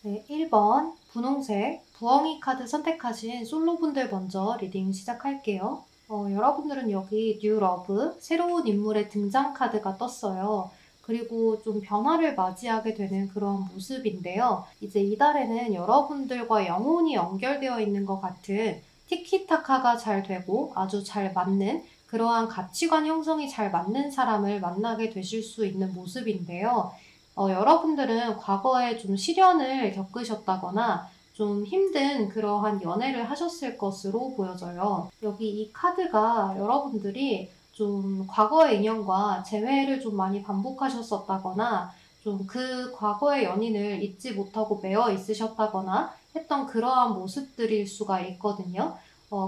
네, 1번 분홍색 부엉이 카드 선택하신 솔로분들 먼저 리딩 시작할게요. 여러분들은 여기 뉴 러브, 새로운 인물의 등장 카드가 떴어요. 그리고 좀 변화를 맞이하게 되는 그런 모습인데요. 이제 이달에는 여러분들과 영혼이 연결되어 있는 것 같은 티키타카가 잘 되고 아주 잘 맞는 그러한 가치관 형성이 잘 맞는 사람을 만나게 되실 수 있는 모습인데요. 여러분들은 과거에 좀 시련을 겪으셨다거나 좀 힘든 그러한 연애를 하셨을 것으로 보여져요. 여기 이 카드가 여러분들이 좀 과거의 인연과 재회를 좀 많이 반복하셨었다거나 좀 그 과거의 연인을 잊지 못하고 매어 있으셨다거나 했던 그러한 모습들일 수가 있거든요.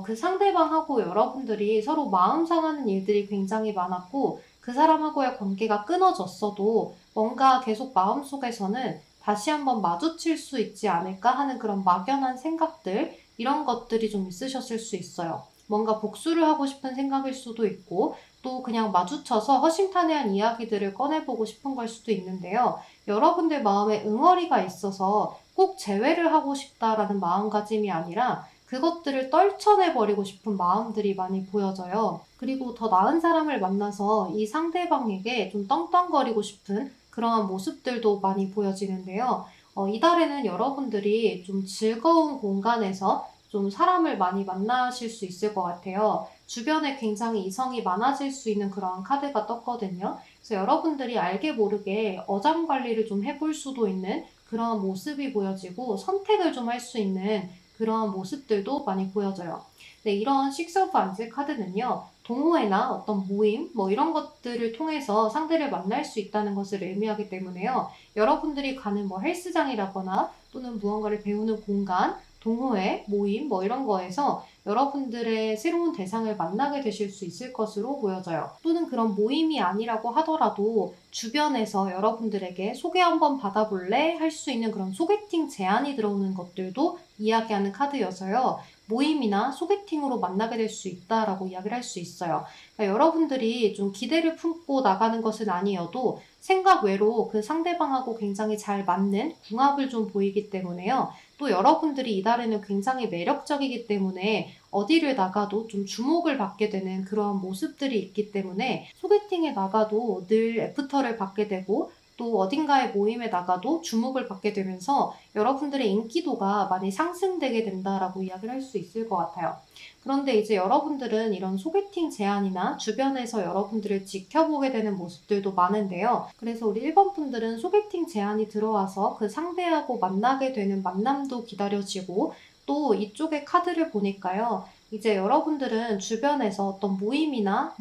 그 상대방하고 여러분들이 서로 마음 상하는 일들이 굉장히 많았고 그 사람하고의 관계가 끊어졌어도 뭔가 계속 마음속에서는 다시 한번 마주칠 수 있지 않을까 하는 그런 막연한 생각들, 이런 것들이 좀 있으셨을 수 있어요. 뭔가 복수를 하고 싶은 생각일 수도 있고, 또 그냥 마주쳐서 허심탄회한 이야기들을 꺼내보고 싶은 걸 수도 있는데요. 여러분들 마음에 응어리가 있어서 꼭 재회를 하고 싶다라는 마음가짐이 아니라 그것들을 떨쳐내버리고 싶은 마음들이 많이 보여져요. 그리고 더 나은 사람을 만나서 이 상대방에게 좀 떵떵거리고 싶은 그러한 모습들도 많이 보여지는데요. 이달에는 여러분들이 좀 즐거운 공간에서 좀 사람을 많이 만나실 수 있을 것 같아요. 주변에 굉장히 이성이 많아질 수 있는 그런 카드가 떴거든요. 그래서 여러분들이 알게 모르게 어장 관리를 좀 해볼 수도 있는 그런 모습이 보여지고 선택을 좀 할 수 있는 그런 모습들도 많이 보여져요. 네, 이런 식스 오브 안즈 카드는요. 동호회나 어떤 모임 이런 것들을 통해서 상대를 만날 수 있다는 것을 의미하기 때문에요. 여러분들이 가는 헬스장이라거나 또는 무언가를 배우는 공간, 동호회, 모임 이런 거에서 여러분들의 새로운 대상을 만나게 되실 수 있을 것으로 보여져요. 또는 그런 모임이 아니라고 하더라도 주변에서 여러분들에게 소개 한번 받아볼래? 할 수 있는 그런 소개팅 제안이 들어오는 것들도 이야기하는 카드여서요. 모임이나 소개팅으로 만나게 될 수 있다라고 이야기를 할 수 있어요. 그러니까 여러분들이 좀 기대를 품고 나가는 것은 아니어도 생각 외로 그 상대방하고 굉장히 잘 맞는 궁합을 좀 보이기 때문에요. 또 여러분들이 이달에는 굉장히 매력적이기 때문에 어디를 나가도 좀 주목을 받게 되는 그러한 모습들이 있기 때문에 소개팅에 나가도 늘 애프터를 받게 되고 또 어딘가에 모임에 나가도 주목을 받게 되면서 여러분들의 인기도가 많이 상승되게 된다라고 이야기를 할 수 있을 것 같아요. 그런데 이제 여러분들은 이런 소개팅 제안이나 주변에서 여러분들을 지켜보게 되는 모습들도 많은데요. 그래서 우리 1번 분들은 소개팅 제안이 들어와서 그 상대하고 만나게 되는 만남도 기다려지고 또 이쪽의 카드를 보니까요. 이제 여러분들은 주변에서 어떤 모임이나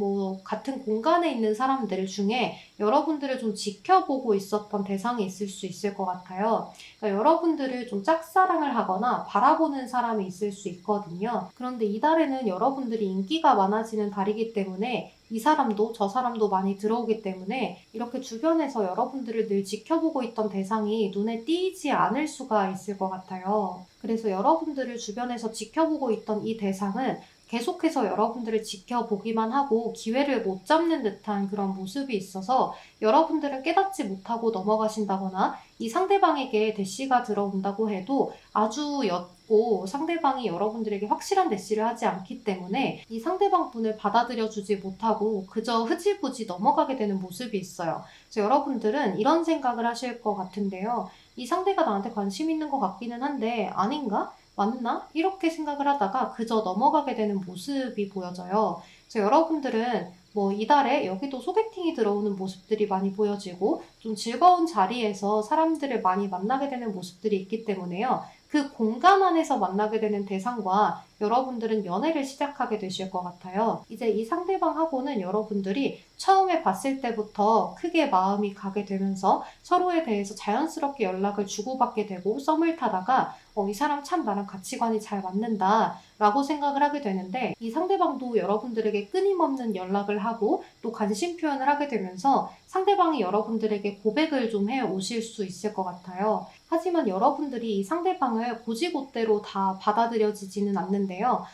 같은 공간에 있는 사람들 중에 여러분들을 좀 지켜보고 있었던 대상이 있을 수 있을 것 같아요. 그러니까 여러분들을 좀 짝사랑을 하거나 바라보는 사람이 있을 수 있거든요. 그런데 이달에는 여러분들이 인기가 많아지는 달이기 때문에 이 사람도 저 사람도 많이 들어오기 때문에 이렇게 주변에서 여러분들을 늘 지켜보고 있던 대상이 눈에 띄지 않을 수가 있을 것 같아요. 그래서 여러분들을 주변에서 지켜보고 있던 이 대상은 계속해서 여러분들을 지켜보기만 하고 기회를 못 잡는 듯한 그런 모습이 있어서 여러분들은 깨닫지 못하고 넘어가신다거나 이 상대방에게 대시가 들어온다고 해도 아주 옅고 상대방이 여러분들에게 확실한 대시를 하지 않기 때문에 이 상대방 분을 받아들여주지 못하고 그저 흐지부지 넘어가게 되는 모습이 있어요. 그래서 여러분들은 이런 생각을 하실 것 같은데요. 이 상대가 나한테 관심 있는 것 같기는 한데 아닌가? 맞나? 이렇게 생각을 하다가 그저 넘어가게 되는 모습이 보여져요. 그래서 여러분들은 이달에 여기도 소개팅이 들어오는 모습들이 많이 보여지고 좀 즐거운 자리에서 사람들을 많이 만나게 되는 모습들이 있기 때문에요. 그 공간 안에서 만나게 되는 대상과 여러분들은 연애를 시작하게 되실 것 같아요. 이제 이 상대방하고는 여러분들이 처음에 봤을 때부터 크게 마음이 가게 되면서 서로에 대해서 자연스럽게 연락을 주고받게 되고 썸을 타다가 이 사람 참 나랑 가치관이 잘 맞는다 라고 생각을 하게 되는데 이 상대방도 여러분들에게 끊임없는 연락을 하고 또 관심 표현을 하게 되면서 상대방이 여러분들에게 고백을 좀 해 오실 수 있을 것 같아요. 하지만 여러분들이 이 상대방을 고지고대로 다 받아들여지지는 않는데요. 있는데요.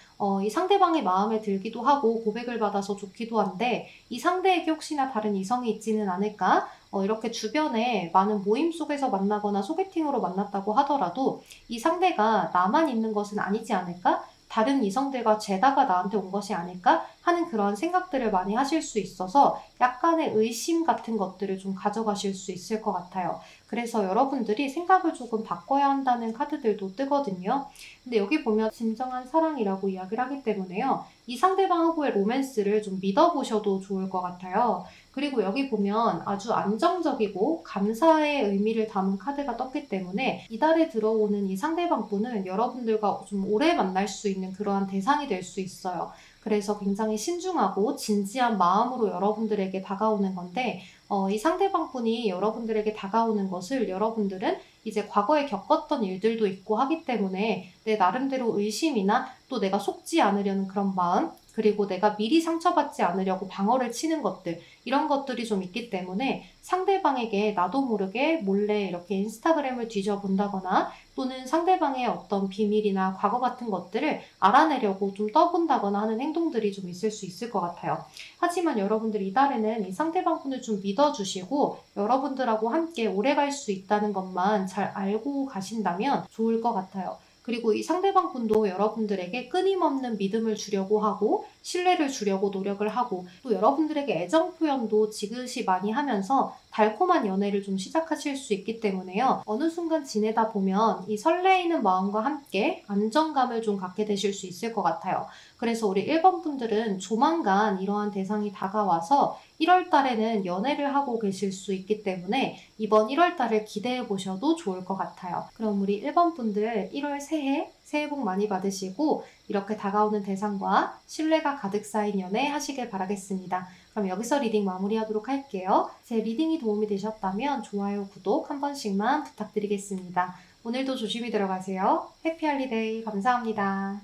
이 상대방이 마음에 들기도 하고 고백을 받아서 좋기도 한데 이 상대에게 혹시나 다른 이성이 있지는 않을까? 이렇게 주변에 많은 모임 속에서 만나거나 소개팅으로 만났다고 하더라도 이 상대가 나만 있는 것은 아니지 않을까? 다른 이성들과 죄다가 나한테 온 것이 아닐까 하는 그런 생각들을 많이 하실 수 있어서 약간의 의심 같은 것들을 좀 가져가실 수 있을 것 같아요. 그래서 여러분들이 생각을 조금 바꿔야 한다는 카드들도 뜨거든요. 근데 여기 보면 진정한 사랑이라고 이야기를 하기 때문에요. 이 상대방하고의 로맨스를 좀 믿어보셔도 좋을 것 같아요. 그리고 여기 보면 아주 안정적이고 감사의 의미를 담은 카드가 떴기 때문에 이달에 들어오는 이 상대방분은 여러분들과 좀 오래 만날 수 있는 그러한 대상이 될 수 있어요. 그래서 굉장히 신중하고 진지한 마음으로 여러분들에게 다가오는 건데 이 상대방분이 여러분들에게 다가오는 것을 여러분들은 이제 과거에 겪었던 일들도 있고 하기 때문에 내 나름대로 의심이나 또 내가 속지 않으려는 그런 마음 그리고 내가 미리 상처받지 않으려고 방어를 치는 것들 이런 것들이 좀 있기 때문에 상대방에게 나도 모르게 몰래 이렇게 인스타그램을 뒤져본다거나 또는 상대방의 어떤 비밀이나 과거 같은 것들을 알아내려고 좀 떠본다거나 하는 행동들이 좀 있을 수 있을 것 같아요. 하지만 여러분들 이달에는 이 상대방분을 좀 믿어주시고 여러분들하고 함께 오래 갈 수 있다는 것만 잘 알고 가신다면 좋을 것 같아요. 그리고 이 상대방 분도 여러분들에게 끊임없는 믿음을 주려고 하고 신뢰를 주려고 노력을 하고 또 여러분들에게 애정 표현도 지그시 많이 하면서 달콤한 연애를 좀 시작하실 수 있기 때문에요. 어느 순간 지내다 보면 이 설레이는 마음과 함께 안정감을 좀 갖게 되실 수 있을 것 같아요. 그래서 우리 1번 분들은 조만간 이러한 대상이 다가와서 1월 달에는 연애를 하고 계실 수 있기 때문에 이번 1월 달을 기대해 보셔도 좋을 것 같아요. 그럼 우리 1번 분들 1월 새해 복 많이 받으시고 이렇게 다가오는 대상과 신뢰가 가득 쌓인 연애 하시길 바라겠습니다. 그럼 여기서 리딩 마무리하도록 할게요. 제 리딩이 도움이 되셨다면 좋아요, 구독 한 번씩만 부탁드리겠습니다. 오늘도 조심히 들어가세요. 해피할리데이 감사합니다.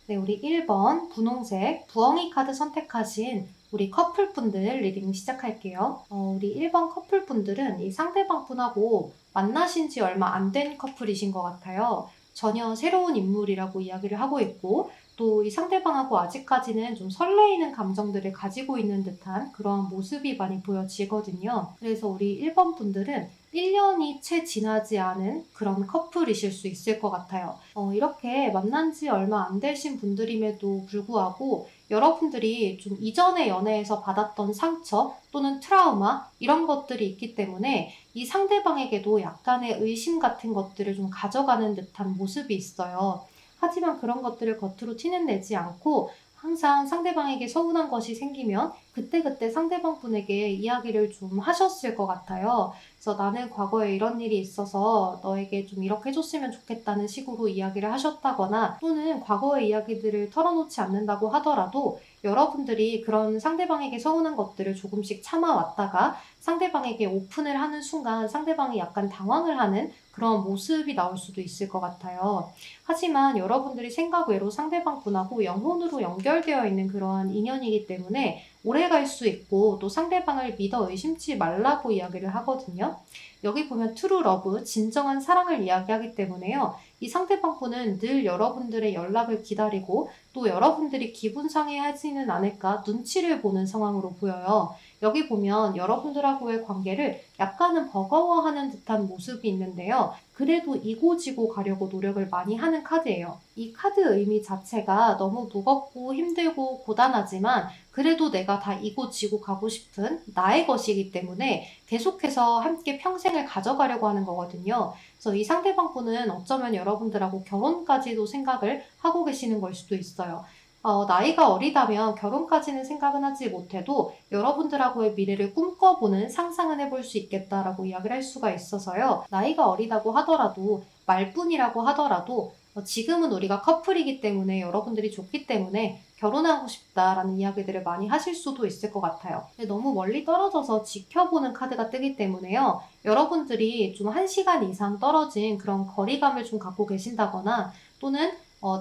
네, 우리 1번 분홍색 부엉이 카드 선택하신 우리 커플분들 리딩 시작할게요. 우리 1번 커플분들은 이 상대방분하고 만나신 지 얼마 안 된 커플이신 것 같아요. 전혀 새로운 인물이라고 이야기를 하고 있고 또 이 상대방하고 아직까지는 좀 설레이는 감정들을 가지고 있는 듯한 그런 모습이 많이 보여지거든요. 그래서 우리 1번 분들은 1년이 채 지나지 않은 그런 커플이실 수 있을 것 같아요. 이렇게 만난 지 얼마 안 되신 분들임에도 불구하고 여러분들이 좀 이전의 연애에서 받았던 상처 또는 트라우마 이런 것들이 있기 때문에 이 상대방에게도 약간의 의심 같은 것들을 좀 가져가는 듯한 모습이 있어요. 하지만 그런 것들을 겉으로 티는 내지 않고 항상 상대방에게 서운한 것이 생기면 그때그때 상대방 분에게 이야기를 좀 하셨을 것 같아요. 그래서 나는 과거에 이런 일이 있어서 너에게 좀 이렇게 해줬으면 좋겠다는 식으로 이야기를 하셨다거나 또는 과거의 이야기들을 털어놓지 않는다고 하더라도 여러분들이 그런 상대방에게 서운한 것들을 조금씩 참아왔다가 상대방에게 오픈을 하는 순간 상대방이 약간 당황을 하는 그런 모습이 나올 수도 있을 것 같아요. 하지만 여러분들이 생각 외로 상대방 분하고 영혼으로 연결되어 있는 그러한 인연이기 때문에 오래 갈 수 있고 또 상대방을 믿어 의심치 말라고 이야기를 하거든요. 여기 보면 트루 러브, 진정한 사랑을 이야기하기 때문에요. 이 상대방 분은 늘 여러분들의 연락을 기다리고 또 여러분들이 기분 상해하지는 않을까 눈치를 보는 상황으로 보여요. 여기 보면 여러분들하고의 관계를 약간은 버거워하는 듯한 모습이 있는데요. 그래도 이고지고 가려고 노력을 많이 하는 카드예요. 이 카드 의미 자체가 너무 무겁고 힘들고 고단하지만 그래도 내가 다 이고지고 가고 싶은 나의 것이기 때문에 계속해서 함께 평생을 가져가려고 하는 거거든요. 그래서 이 상대방 분은 어쩌면 여러분들하고 결혼까지도 생각을 하고 계시는 걸 수도 있어요. 나이가 어리다면 결혼까지는 생각은 하지 못해도 여러분들하고의 미래를 꿈꿔보는 상상은 해볼 수 있겠다라고 이야기를 할 수가 있어서요. 나이가 어리다고 하더라도 말뿐이라고 하더라도 지금은 우리가 커플이기 때문에 여러분들이 좋기 때문에 결혼하고 싶다라는 이야기들을 많이 하실 수도 있을 것 같아요. 근데 너무 멀리 떨어져서 지켜보는 카드가 뜨기 때문에요. 여러분들이 좀 1시간 이상 떨어진 그런 거리감을 좀 갖고 계신다거나 또는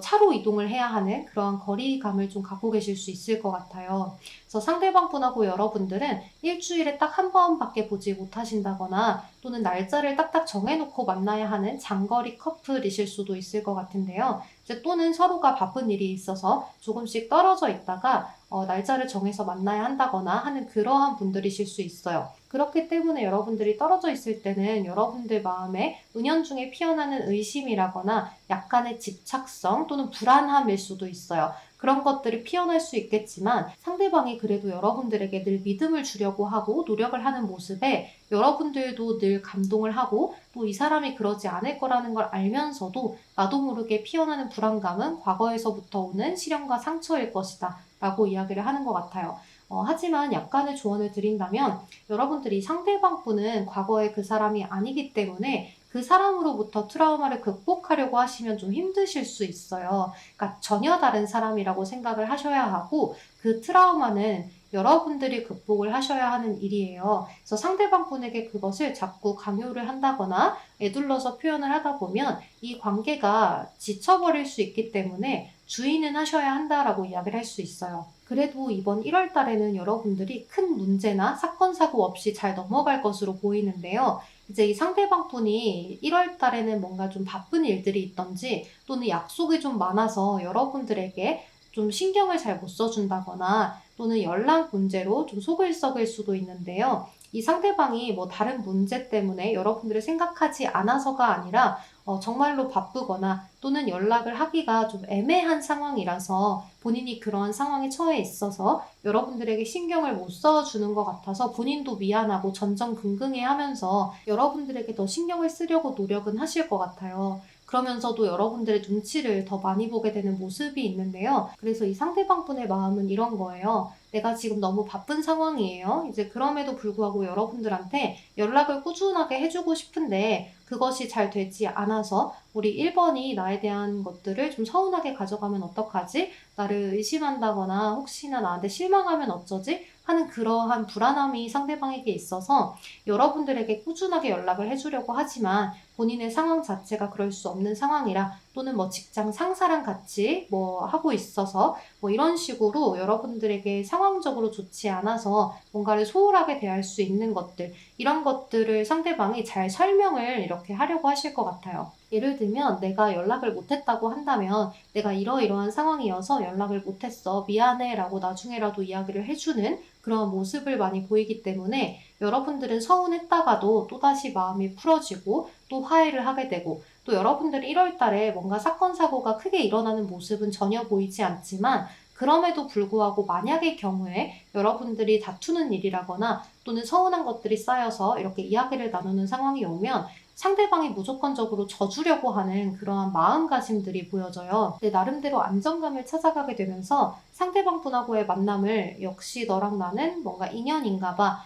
차로 이동을 해야 하는 그러한 거리감을 좀 갖고 계실 수 있을 것 같아요. 그래서 상대방분하고 여러분들은 일주일에 딱 한 번밖에 보지 못하신다거나 또는 날짜를 딱딱 정해놓고 만나야 하는 장거리 커플이실 수도 있을 것 같은데요. 이제 또는 서로가 바쁜 일이 있어서 조금씩 떨어져 있다가 날짜를 정해서 만나야 한다거나 하는 그러한 분들이실 수 있어요. 그렇기 때문에 여러분들이 떨어져 있을 때는 여러분들 마음에 은연중에 피어나는 의심이라거나 약간의 집착성 또는 불안함일 수도 있어요. 그런 것들이 피어날 수 있겠지만 상대방이 그래도 여러분들에게 늘 믿음을 주려고 하고 노력을 하는 모습에 여러분들도 늘 감동을 하고 또 이 사람이 그러지 않을 거라는 걸 알면서도 나도 모르게 피어나는 불안감은 과거에서부터 오는 시련과 상처일 것이다 라고 이야기를 하는 것 같아요. 하지만 약간의 조언을 드린다면 여러분들이 상대방 분은 과거의 그 사람이 아니기 때문에 그 사람으로부터 트라우마를 극복하려고 하시면 좀 힘드실 수 있어요. 그러니까 전혀 다른 사람이라고 생각을 하셔야 하고 그 트라우마는 여러분들이 극복을 하셔야 하는 일이에요. 그래서 상대방 분에게 그것을 자꾸 강요를 한다거나 에둘러서 표현을 하다 보면 이 관계가 지쳐버릴 수 있기 때문에 주의는 하셔야 한다라고 이야기를 할 수 있어요. 그래도 이번 1월 달에는 여러분들이 큰 문제나 사건, 사고 없이 잘 넘어갈 것으로 보이는데요. 이제 이 상대방 분이 1월 달에는 뭔가 좀 바쁜 일들이 있던지 또는 약속이 좀 많아서 여러분들에게 좀 신경을 잘 못 써준다거나 또는 연락 문제로 좀 속을 썩을 수도 있는데요. 이 상대방이 뭐 다른 문제 때문에 여러분들을 생각하지 않아서가 아니라 정말로 바쁘거나 또는 연락을 하기가 좀 애매한 상황이라서 본인이 그런 상황에 처해 있어서 여러분들에게 신경을 못 써주는 것 같아서 본인도 미안하고 전전긍긍해 하면서 여러분들에게 더 신경을 쓰려고 노력은 하실 것 같아요. 그러면서도 여러분들의 눈치를 더 많이 보게 되는 모습이 있는데요. 그래서 이 상대방 분의 마음은 이런 거예요. 내가 지금 너무 바쁜 상황이에요. 이제 그럼에도 불구하고 여러분들한테 연락을 꾸준하게 해주고 싶은데 그것이 잘 되지 않아서 우리 1번이 나에 대한 것들을 좀 서운하게 가져가면 어떡하지? 나를 의심한다거나 혹시나 나한테 실망하면 어쩌지? 하는 그러한 불안함이 상대방에게 있어서 여러분들에게 꾸준하게 연락을 해주려고 하지만 본인의 상황 자체가 그럴 수 없는 상황이라 또는 뭐 직장 상사랑 같이 뭐 하고 있어서 뭐 이런 식으로 여러분들에게 상황적으로 좋지 않아서 뭔가를 소홀하게 대할 수 있는 것들 이런 것들을 상대방이 잘 설명을 이렇게 하려고 하실 것 같아요. 예를 들면 내가 연락을 못했다고 한다면 내가 이러이러한 상황이어서 연락을 못했어 미안해 라고 나중에라도 이야기를 해주는 그런 모습을 많이 보이기 때문에 여러분들은 서운했다가도 또다시 마음이 풀어지고 또 화해를 하게 되고 또 여러분들이 1월 달에 뭔가 사건, 사고가 크게 일어나는 모습은 전혀 보이지 않지만 그럼에도 불구하고 만약의 경우에 여러분들이 다투는 일이라거나 또는 서운한 것들이 쌓여서 이렇게 이야기를 나누는 상황이 오면 상대방이 무조건적으로 져주려고 하는 그러한 마음가짐들이 보여져요. 근데 나름대로 안정감을 찾아가게 되면서 상대방 분하고의 만남을 역시 너랑 나는 뭔가 인연인가 봐.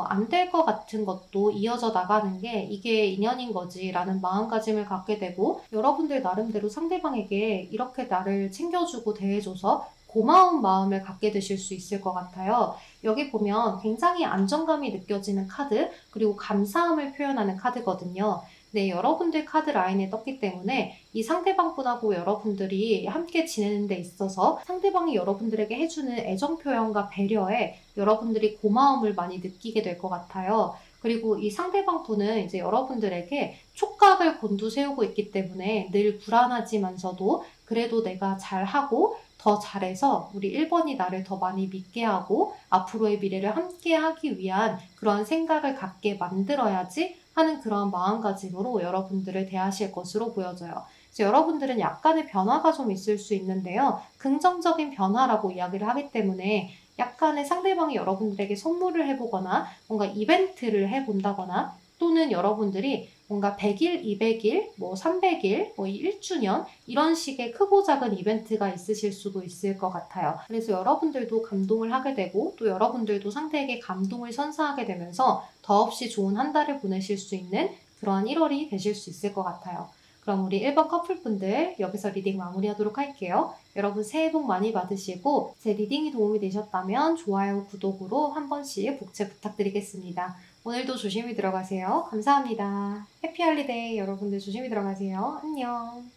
안 될 것 같은 것도 이어져 나가는 게 이게 인연인 거지 라는 마음가짐을 갖게 되고 여러분들 나름대로 상대방에게 이렇게 나를 챙겨주고 대해줘서 고마운 마음을 갖게 되실 수 있을 것 같아요. 여기 보면 굉장히 안정감이 느껴지는 카드 그리고 감사함을 표현하는 카드거든요. 네, 여러분들 카드 라인에 떴기 때문에 이 상대방 분하고 여러분들이 함께 지내는 데 있어서 상대방이 여러분들에게 해주는 애정 표현과 배려에 여러분들이 고마움을 많이 느끼게 될 것 같아요. 그리고 이 상대방 분은 이제 여러분들에게 촉각을 곤두세우고 있기 때문에 늘 불안하지만서도 그래도 내가 잘하고 더 잘해서 우리 1번이 나를 더 많이 믿게 하고 앞으로의 미래를 함께 하기 위한 그런 생각을 갖게 만들어야지 하는 그런 마음가짐으로 여러분들을 대하실 것으로 보여져요. 그래서 여러분들은 약간의 변화가 좀 있을 수 있는데요. 긍정적인 변화라고 이야기를 하기 때문에 약간의 상대방이 여러분들에게 선물을 해보거나 뭔가 이벤트를 해본다거나 또는 여러분들이 뭔가 100일, 200일, 뭐 300일, 뭐 1주년 이런 식의 크고 작은 이벤트가 있으실 수도 있을 것 같아요. 그래서 여러분들도 감동을 하게 되고 또 여러분들도 상대에게 감동을 선사하게 되면서 더없이 좋은 한 달을 보내실 수 있는 그러한 1월이 되실 수 있을 것 같아요. 그럼 우리 1번 커플분들 여기서 리딩 마무리하도록 할게요. 여러분 새해 복 많이 받으시고 제 리딩이 도움이 되셨다면 좋아요, 구독으로 한 번씩 복채 부탁드리겠습니다. 오늘도 조심히 들어가세요. 감사합니다. 해피 할리데이 여러분들 조심히 들어가세요. 안녕.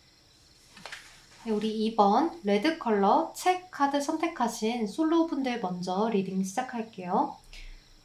네, 우리 2번 레드 컬러 책 카드 선택하신 솔로분들 먼저 리딩 시작할게요.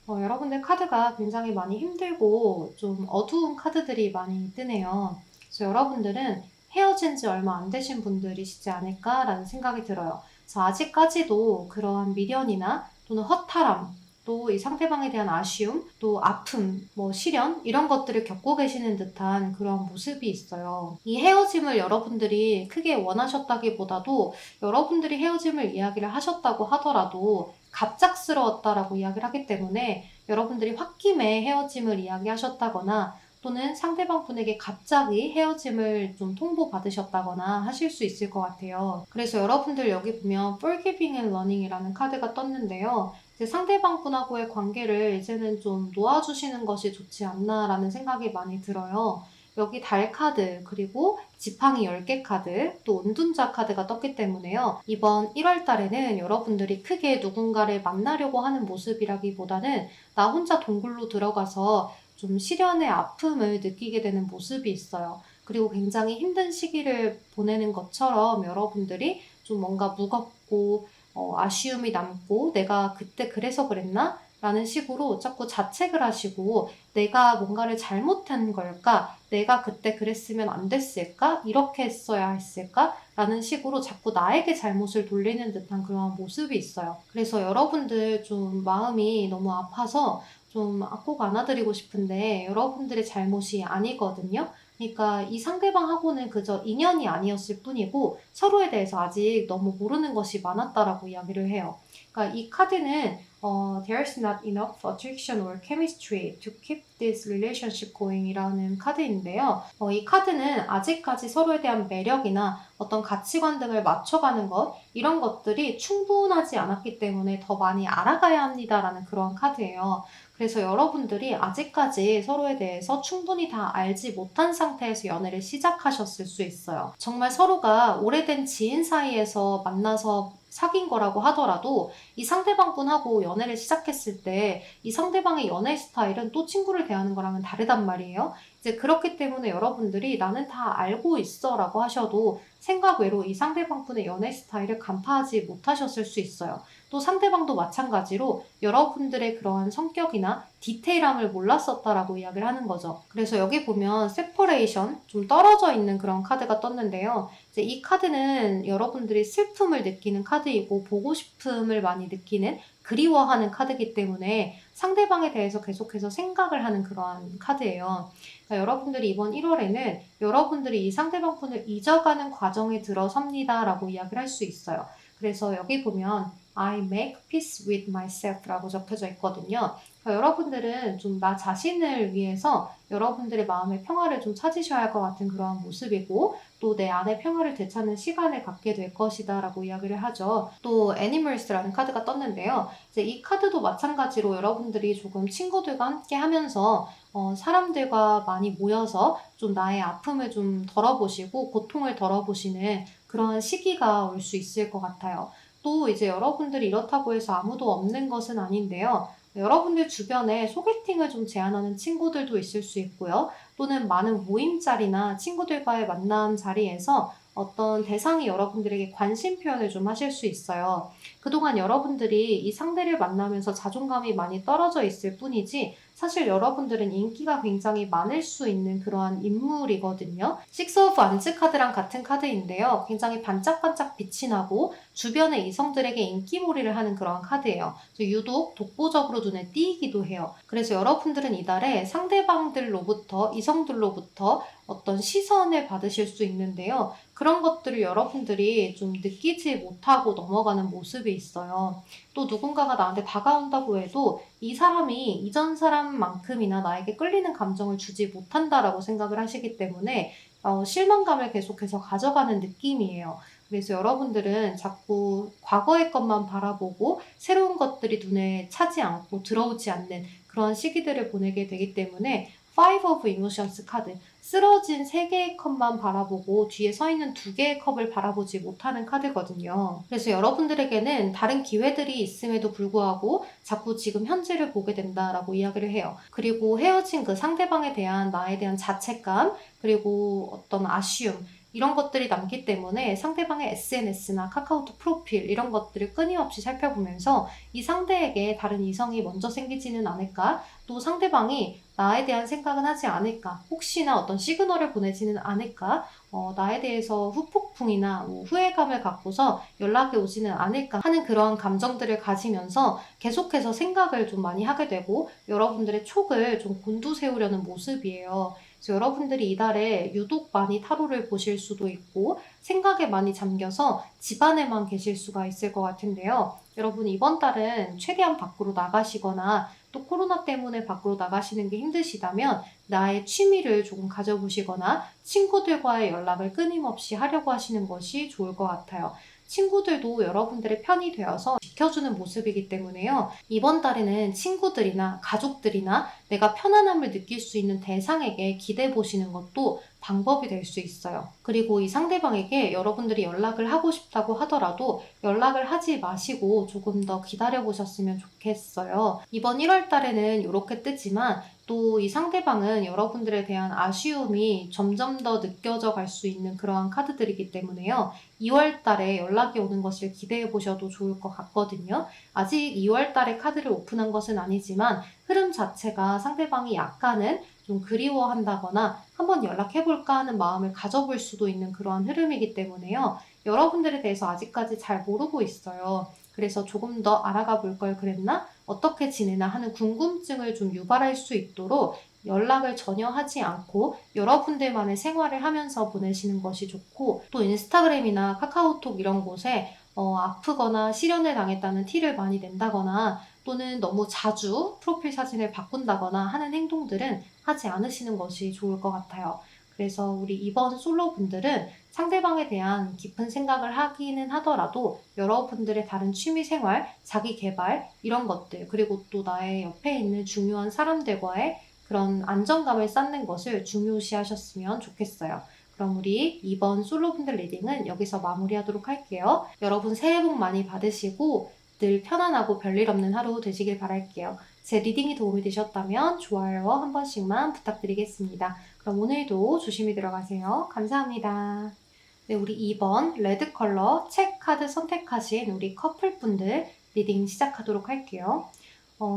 여러분들 카드가 굉장히 많이 힘들고 좀 어두운 카드들이 많이 뜨네요. 그래서 여러분들은 헤어진 지 얼마 안 되신 분들이시지 않을까라는 생각이 들어요. 그래서 아직까지도 그러한 미련이나 또는 허탈함, 또 이 상대방에 대한 아쉬움, 또 아픔, 시련 이런 것들을 겪고 계시는 듯한 그런 모습이 있어요. 이 헤어짐을 여러분들이 크게 원하셨다기보다도 여러분들이 헤어짐을 이야기를 하셨다고 하더라도 갑작스러웠다라고 이야기를 하기 때문에 여러분들이 홧김에 헤어짐을 이야기하셨다거나 또는 상대방 분에게 갑자기 헤어짐을 좀 통보받으셨다거나 하실 수 있을 것 같아요. 그래서 여러분들 여기 보면 Forgiving and Learning이라는 카드가 떴는데요. 이제 상대방 분하고의 관계를 이제는 좀 놓아주시는 것이 좋지 않나라는 생각이 많이 들어요. 여기 달 카드, 그리고 지팡이 10개 카드, 또 은둔자 카드가 떴기 때문에요. 이번 1월 달에는 여러분들이 크게 누군가를 만나려고 하는 모습이라기보다는 나 혼자 동굴로 들어가서 좀 시련의 아픔을 느끼게 되는 모습이 있어요. 그리고 굉장히 힘든 시기를 보내는 것처럼 여러분들이 좀 뭔가 무겁고 아쉬움이 남고 내가 그때 그래서 그랬나? 라는 식으로 자꾸 자책을 하시고 내가 뭔가를 잘못한 걸까? 내가 그때 그랬으면 안 됐을까? 이렇게 했어야 했을까? 라는 식으로 자꾸 나에게 잘못을 돌리는 듯한 그런 모습이 있어요. 그래서 여러분들 좀 마음이 너무 아파서 좀 꼭 안아드리고 싶은데 여러분들의 잘못이 아니거든요. 그러니까 이 상대방하고는 그저 인연이 아니었을 뿐이고 서로에 대해서 아직 너무 모르는 것이 많았다라고 이야기를 해요. 그러니까 이 카드는 There's not enough attraction or chemistry to keep this relationship going 이라는 카드인데요. 이 카드는 아직까지 서로에 대한 매력이나 어떤 가치관 등을 맞춰가는 것 이런 것들이 충분하지 않았기 때문에 더 많이 알아가야 합니다라는 그런 카드예요. 그래서 여러분들이 아직까지 서로에 대해서 충분히 다 알지 못한 상태에서 연애를 시작하셨을 수 있어요. 정말 서로가 오래된 지인 사이에서 만나서 사귄 거라고 하더라도 이 상대방분하고 연애를 시작했을 때 이 상대방의 연애 스타일은 또 친구를 대하는 거랑은 다르단 말이에요. 이제 그렇기 때문에 여러분들이 나는 다 알고 있어 라고 하셔도 생각 외로 이 상대방분의 연애 스타일을 간파하지 못하셨을 수 있어요. 또 상대방도 마찬가지로 여러분들의 그러한 성격이나 디테일함을 몰랐었다라고 이야기를 하는 거죠. 그래서 여기 보면 세퍼레이션, 좀 떨어져 있는 그런 카드가 떴는데요. 이제 이 카드는 여러분들이 슬픔을 느끼는 카드이고 보고 싶음을 많이 느끼는 그리워하는 카드이기 때문에 상대방에 대해서 계속해서 생각을 하는 그러한 카드예요. 그러니까 여러분들이 이번 1월에는 여러분들이 이 상대방 분을 잊어가는 과정에 들어섭니다 라고 이야기를 할 수 있어요. 그래서 여기 보면 I make peace with myself 라고 적혀져 있거든요. 그러니까 여러분들은 좀 나 자신을 위해서 여러분들의 마음의 평화를 좀 찾으셔야 할 것 같은 그러한 모습이고 또 내 안의 평화를 되찾는 시간을 갖게 될 것이다 라고 이야기를 하죠. 또 Animals라는 카드가 떴는데요. 이제 이 카드도 마찬가지로 여러분들이 조금 친구들과 함께 하면서 사람들과 많이 모여서 좀 나의 아픔을 좀 덜어보시고 고통을 덜어보시는 그런 시기가 올 수 있을 것 같아요. 또 이제 여러분들이 이렇다고 해서 아무도 없는 것은 아닌데요. 여러분들 주변에 소개팅을 좀 제안하는 친구들도 있을 수 있고요. 또는 많은 모임 자리나 친구들과의 만남 자리에서 어떤 대상이 여러분들에게 관심 표현을 좀 하실 수 있어요. 그동안 여러분들이 이 상대를 만나면서 자존감이 많이 떨어져 있을 뿐이지 사실 여러분들은 인기가 굉장히 많을 수 있는 그러한 인물이거든요. 식스 오브 완즈 카드랑 같은 카드인데요. 굉장히 반짝반짝 빛이 나고 주변의 이성들에게 인기몰이를 하는 그런 카드예요. 유독 독보적으로 눈에 띄기도 해요. 그래서 여러분들은 이달에 상대방들로부터 이성들로부터 어떤 시선을 받으실 수 있는데요. 그런 것들을 여러분들이 좀 느끼지 못하고 넘어가는 모습이 있어요. 또 누군가가 나한테 다가온다고 해도 이 사람이 이전 사람만큼이나 나에게 끌리는 감정을 주지 못한다라고 생각을 하시기 때문에 실망감을 계속해서 가져가는 느낌이에요. 그래서 여러분들은 자꾸 과거의 것만 바라보고 새로운 것들이 눈에 차지 않고 들어오지 않는 그런 시기들을 보내게 되기 때문에 Five of Emotions 카드, 쓰러진 3개의 컵만 바라보고 뒤에 서 있는 2개의 컵을 바라보지 못하는 카드거든요. 그래서 여러분들에게는 다른 기회들이 있음에도 불구하고 자꾸 지금 현재를 보게 된다라고 이야기를 해요. 그리고 헤어진 그 상대방에 대한 나에 대한 자책감, 그리고 어떤 아쉬움, 이런 것들이 남기 때문에 상대방의 SNS나 카카오톡 프로필 이런 것들을 끊임없이 살펴보면서 이 상대에게 다른 이성이 먼저 생기지는 않을까? 또 상대방이 나에 대한 생각은 하지 않을까? 혹시나 어떤 시그널을 보내지는 않을까? 나에 대해서 후폭풍이나 후회감을 갖고서 연락이 오지는 않을까 하는 그런 감정들을 가지면서 계속해서 생각을 좀 많이 하게 되고 여러분들의 촉을 좀 곤두세우려는 모습이에요. 그래서 여러분들이 이달에 유독 많이 타로를 보실 수도 있고 생각에 많이 잠겨서 집안에만 계실 수가 있을 것 같은데요. 여러분 이번 달은 최대한 밖으로 나가시거나 또 코로나 때문에 밖으로 나가시는 게 힘드시다면 나의 취미를 조금 가져보시거나 친구들과의 연락을 끊임없이 하려고 하시는 것이 좋을 것 같아요. 친구들도 여러분들의 편이 되어서 지켜주는 모습이기 때문에요. 이번 달에는 친구들이나 가족들이나 내가 편안함을 느낄 수 있는 대상에게 기대해 보시는 것도 방법이 될 수 있어요. 그리고 이 상대방에게 여러분들이 연락을 하고 싶다고 하더라도 연락을 하지 마시고 조금 더 기다려 보셨으면 좋겠어요. 이번 1월 달에는 이렇게 뜨지만 또 이 상대방은 여러분들에 대한 아쉬움이 점점 더 느껴져 갈 수 있는 그러한 카드들이기 때문에요. 2월 달에 연락이 오는 것을 기대해 보셔도 좋을 것 같거든요. 아직 2월 달에 카드를 오픈한 것은 아니지만 흐름 자체가 상대방이 약간은 좀 그리워한다거나 한번 연락해볼까 하는 마음을 가져볼 수도 있는 그러한 흐름이기 때문에요. 여러분들에 대해서 아직까지 잘 모르고 있어요. 그래서 조금 더 알아가 볼 걸 그랬나? 어떻게 지내나 하는 궁금증을 좀 유발할 수 있도록 연락을 전혀 하지 않고 여러분들만의 생활을 하면서 보내시는 것이 좋고 또 인스타그램이나 카카오톡 이런 곳에 아프거나 실연을 당했다는 티를 많이 낸다거나 또는 너무 자주 프로필 사진을 바꾼다거나 하는 행동들은 하지 않으시는 것이 좋을 것 같아요. 그래서 우리 이번 솔로분들은 상대방에 대한 깊은 생각을 하기는 하더라도 여러분들의 다른 취미생활, 자기계발 이런 것들 그리고 또 나의 옆에 있는 중요한 사람들과의 그런 안정감을 쌓는 것을 중요시 하셨으면 좋겠어요. 그럼 우리 이번 솔로분들 리딩은 여기서 마무리하도록 할게요. 여러분 새해 복 많이 받으시고 늘 편안하고 별일 없는 하루 되시길 바랄게요. 제 리딩이 도움이 되셨다면 좋아요 한 번씩만 부탁드리겠습니다. 그럼 오늘도 조심히 들어가세요. 감사합니다. 네, 우리 2번 레드 컬러 책 카드 선택하신 우리 커플분들 리딩 시작하도록 할게요.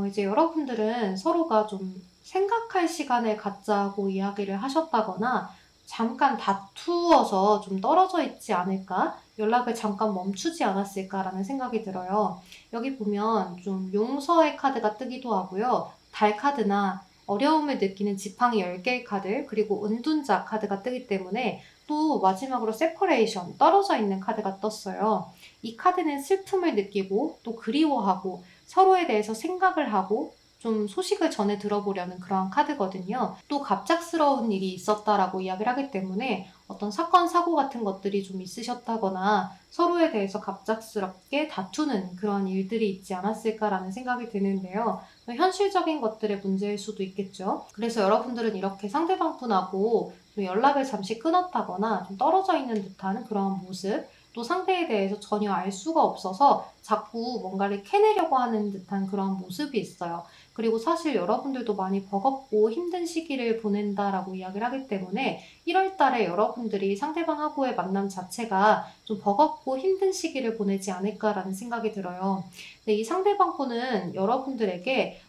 이제 여러분들은 서로가 좀 생각할 시간을 갖자고 이야기를 하셨다거나 잠깐 다투어서 좀 떨어져 있지 않을까? 연락을 잠깐 멈추지 않았을까라는 생각이 들어요. 여기 보면 좀 용서의 카드가 뜨기도 하고요. 달 카드나 어려움을 느끼는 지팡이 10개의 카드, 그리고 은둔자 카드가 뜨기 때문에 또 마지막으로 세퍼레이션, 떨어져 있는 카드가 떴어요. 이 카드는 슬픔을 느끼고 또 그리워하고 서로에 대해서 생각을 하고 좀 소식을 전해 들어보려는 그러한 카드거든요. 또 갑작스러운 일이 있었다라고 이야기를 하기 때문에 어떤 사건, 사고 같은 것들이 좀 있으셨다거나 서로에 대해서 갑작스럽게 다투는 그런 일들이 있지 않았을까라는 생각이 드는데요. 현실적인 것들의 문제일 수도 있겠죠. 그래서 여러분들은 이렇게 상대방분하고 좀 연락을 잠시 끊었다거나 좀 떨어져 있는 듯한 그런 모습, 또 상대에 대해서 전혀 알 수가 없어서 자꾸 뭔가를 캐내려고 하는 듯한 그런 모습이 있어요. 그리고 사실 여러분들도 많이 버겁고 힘든 시기를 보낸다라고 이야기를 하기 때문에 1월 달에 여러분들이 상대방하고의 만남 자체가 좀 버겁고 힘든 시기를 보내지 않을까라는 생각이 들어요. 근데 이 상대방분은 여러분들에게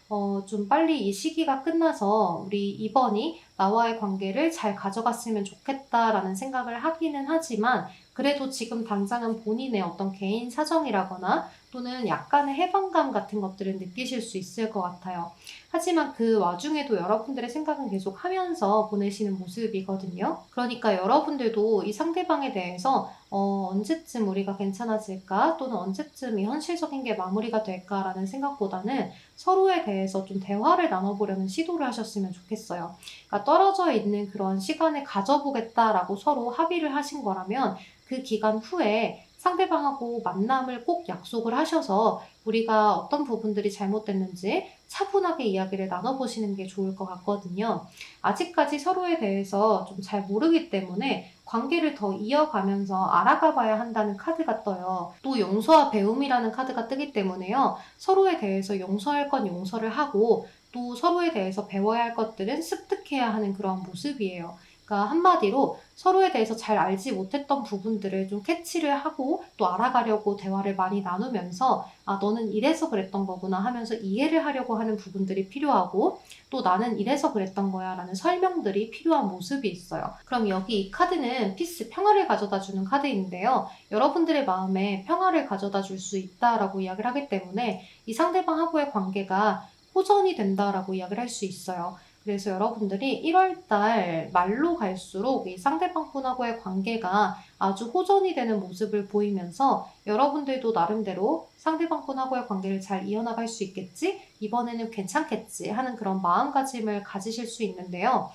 좀 빨리 이 시기가 끝나서 우리 이번이 나와의 관계를 잘 가져갔으면 좋겠다라는 생각을 하기는 하지만 그래도 지금 당장은 본인의 어떤 개인 사정이라거나 또는 약간의 해방감 같은 것들을 느끼실 수 있을 것 같아요. 하지만 그 와중에도 여러분들의 생각은 계속 하면서 보내시는 모습이거든요. 그러니까 여러분들도 이 상대방에 대해서 언제쯤 우리가 괜찮아질까? 또는 언제쯤 이 현실적인 게 마무리가 될까라는 생각보다는 서로에 대해서 좀 대화를 나눠보려는 시도를 하셨으면 좋겠어요. 그러니까 떨어져 있는 그런 시간을 가져보겠다라고 서로 합의를 하신 거라면 그 기간 후에 상대방하고 만남을 꼭 약속을 하셔서 우리가 어떤 부분들이 잘못됐는지 차분하게 이야기를 나눠보시는 게 좋을 것 같거든요. 아직까지 서로에 대해서 좀 잘 모르기 때문에 관계를 더 이어가면서 알아가 봐야 한다는 카드가 떠요. 또 용서와 배움이라는 카드가 뜨기 때문에요. 서로에 대해서 용서할 건 용서를 하고 또 서로에 대해서 배워야 할 것들은 습득해야 하는 그런 모습이에요. 그러니까 한마디로 서로에 대해서 잘 알지 못했던 부분들을 좀 캐치를 하고 또 알아가려고 대화를 많이 나누면서 아, 너는 이래서 그랬던 거구나 하면서 이해를 하려고 하는 부분들이 필요하고 또 나는 이래서 그랬던 거야 라는 설명들이 필요한 모습이 있어요. 그럼 여기 이 카드는 피스, 평화를 가져다 주는 카드인데요. 여러분들의 마음에 평화를 가져다 줄 수 있다라고 이야기를 하기 때문에 이 상대방하고의 관계가 호전이 된다라고 이야기를 할 수 있어요. 그래서 여러분들이 1월달 말로 갈수록 이 상대방분하고의 관계가 아주 호전이 되는 모습을 보이면서 여러분들도 나름대로 상대방분하고의 관계를 잘 이어나갈 수 있겠지? 이번에는 괜찮겠지? 하는 그런 마음가짐을 가지실 수 있는데요.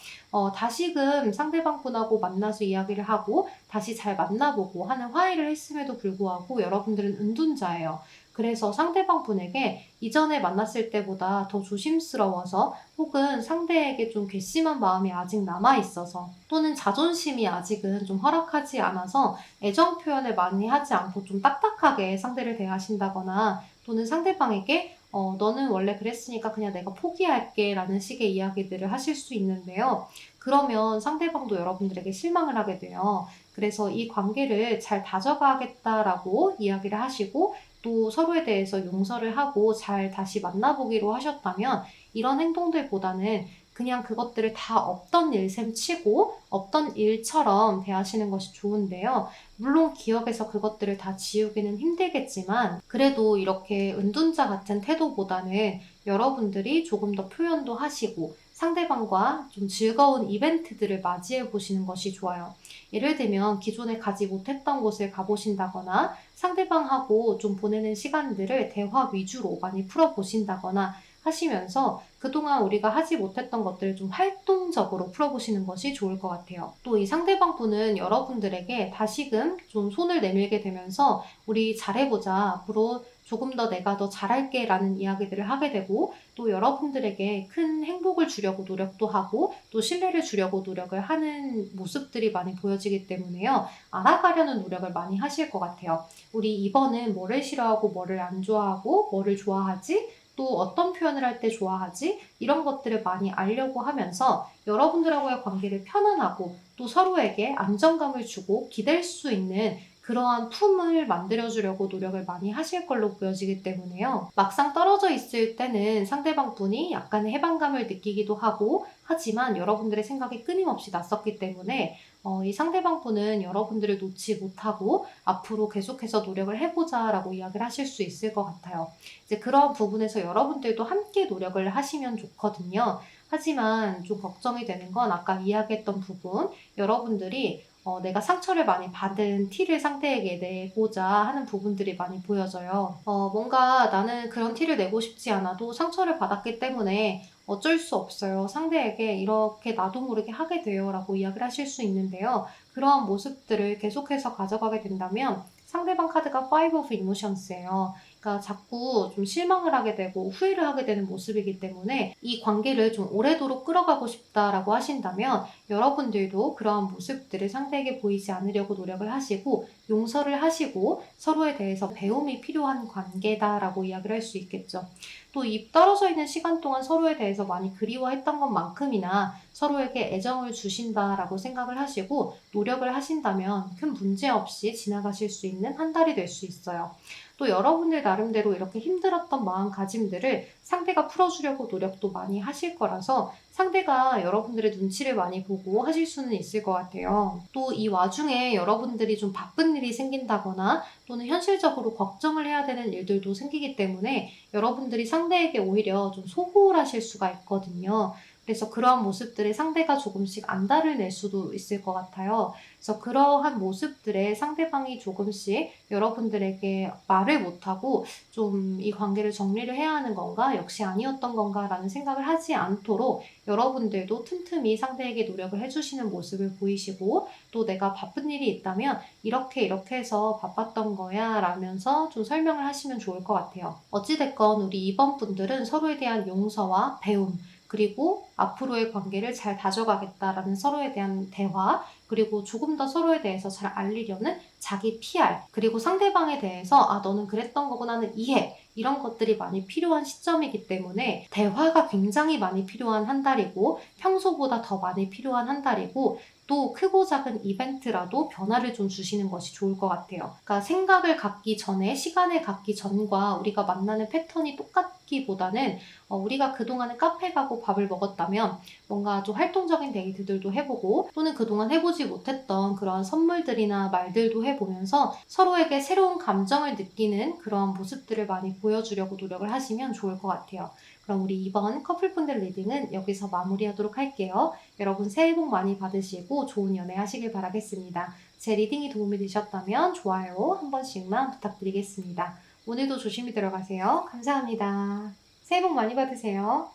다시금 상대방분하고 만나서 이야기를 하고 다시 잘 만나보고 하는 화해를 했음에도 불구하고 여러분들은 은둔자예요. 그래서 상대방 분에게 이전에 만났을 때보다 더 조심스러워서 혹은 상대에게 좀 괘씸한 마음이 아직 남아있어서 또는 자존심이 아직은 좀 허락하지 않아서 애정 표현을 많이 하지 않고 좀 딱딱하게 상대를 대하신다거나 또는 상대방에게 너는 원래 그랬으니까 그냥 내가 포기할게 라는 식의 이야기들을 하실 수 있는데요. 그러면 상대방도 여러분들에게 실망을 하게 돼요. 그래서 이 관계를 잘 다져가겠다라고 이야기를 하시고 또 서로에 대해서 용서를 하고 잘 다시 만나보기로 하셨다면 이런 행동들보다는 그냥 그것들을 다 없던 일셈 치고 없던 일처럼 대하시는 것이 좋은데요. 물론 기억에서 그것들을 다 지우기는 힘들겠지만 그래도 이렇게 은둔자 같은 태도보다는 여러분들이 조금 더 표현도 하시고 상대방과 좀 즐거운 이벤트들을 맞이해 보시는 것이 좋아요. 예를 들면 기존에 가지 못했던 곳을 가보신다거나 상대방하고 좀 보내는 시간들을 대화 위주로 많이 풀어보신다거나 하시면서 그동안 우리가 하지 못했던 것들을 좀 활동적으로 풀어보시는 것이 좋을 것 같아요. 또 이 상대방 분은 여러분들에게 다시금 좀 손을 내밀게 되면서 우리 잘해보자. 앞으로 조금 더 내가 더 잘할게 라는 이야기들을 하게 되고 또 여러분들에게 큰 행복을 주려고 노력도 하고 또 신뢰를 주려고 노력을 하는 모습들이 많이 보여지기 때문에요. 알아가려는 노력을 많이 하실 것 같아요. 우리 이번은 뭐를 싫어하고 뭐를 안 좋아하고 뭐를 좋아하지? 또 어떤 표현을 할 때 좋아하지? 이런 것들을 많이 알려고 하면서 여러분들하고의 관계를 편안하고 또 서로에게 안정감을 주고 기댈 수 있는 그러한 품을 만들어주려고 노력을 많이 하실 걸로 보여지기 때문에요. 막상 떨어져 있을 때는 상대방 분이 약간의 해방감을 느끼기도 하고 하지만 여러분들의 생각이 끊임없이 났었기 때문에 이 상대방 분은 여러분들을 놓지 못하고 앞으로 계속해서 노력을 해보자 라고 이야기를 하실 수 있을 것 같아요. 이제 그런 부분에서 여러분들도 함께 노력을 하시면 좋거든요. 하지만 좀 걱정이 되는 건 아까 이야기했던 부분, 여러분들이 내가 상처를 많이 받은 티를 상대에게 내고자 하는 부분들이 많이 보여져요. 뭔가 나는 그런 티를 내고 싶지 않아도 상처를 받았기 때문에 어쩔 수 없어요. 상대에게 이렇게 나도 모르게 하게 돼요 라고 이야기를 하실 수 있는데요. 그러한 모습들을 계속해서 가져가게 된다면 상대방 카드가 Five of Emotions예요. 그러니까 자꾸 좀 실망을 하게 되고 후회를 하게 되는 모습이기 때문에 이 관계를 좀 오래도록 끌어가고 싶다라고 하신다면 여러분들도 그러한 모습들을 상대에게 보이지 않으려고 노력을 하시고 용서를 하시고 서로에 대해서 배움이 필요한 관계다라고 이야기를 할 수 있겠죠. 또 이 떨어져 있는 시간 동안 서로에 대해서 많이 그리워했던 것만큼이나 서로에게 애정을 주신다라고 생각을 하시고 노력을 하신다면 큰 문제 없이 지나가실 수 있는 한 달이 될 수 있어요. 또 여러분들 나름대로 이렇게 힘들었던 마음가짐들을 상대가 풀어주려고 노력도 많이 하실 거라서 상대가 여러분들의 눈치를 많이 보고 하실 수는 있을 것 같아요. 또 이 와중에 여러분들이 좀 바쁜 일이 생긴다거나 또는 현실적으로 걱정을 해야 되는 일들도 생기기 때문에 여러분들이 상대에게 오히려 좀 소홀하실 수가 있거든요. 그래서 그러한 모습들에 상대가 조금씩 안달을 낼 수도 있을 것 같아요. 그래서 그러한 모습들에 상대방이 조금씩 여러분들에게 말을 못하고 좀 이 관계를 정리를 해야 하는 건가? 역시 아니었던 건가? 라는 생각을 하지 않도록 여러분들도 틈틈이 상대에게 노력을 해주시는 모습을 보이시고 또 내가 바쁜 일이 있다면 이렇게 해서 바빴던 거야 라면서 좀 설명을 하시면 좋을 것 같아요. 어찌됐건 우리 이번 분들은 서로에 대한 용서와 배움 그리고 앞으로의 관계를 잘 다져가겠다라는 서로에 대한 대화, 그리고 조금 더 서로에 대해서 잘 알리려는 자기 PR, 그리고 상대방에 대해서 아, 너는 그랬던 거구나는 이해, 이런 것들이 많이 필요한 시점이기 때문에 대화가 굉장히 많이 필요한 한 달이고 평소보다 더 많이 필요한 한 달이고 또 또 크고 작은 이벤트라도 변화를 좀 주시는 것이 좋을 것 같아요. 그러니까 생각을 갖기 전에, 시간을 갖기 전과 우리가 만나는 패턴이 똑같기보다는 우리가 그동안은 카페 가고 밥을 먹었다면 뭔가 좀 활동적인 데이트들도 해보고 또는 그동안 해보지 못했던 그런 선물들이나 말들도 해보면서 서로에게 새로운 감정을 느끼는 그런 모습들을 많이 보여주려고 노력을 하시면 좋을 것 같아요. 그럼 우리 이번 커플분들 리딩은 여기서 마무리하도록 할게요. 여러분 새해 복 많이 받으시고 좋은 연애 하시길 바라겠습니다. 제 리딩이 도움이 되셨다면 좋아요 한 번씩만 부탁드리겠습니다. 오늘도 조심히 들어가세요. 감사합니다. 새해 복 많이 받으세요.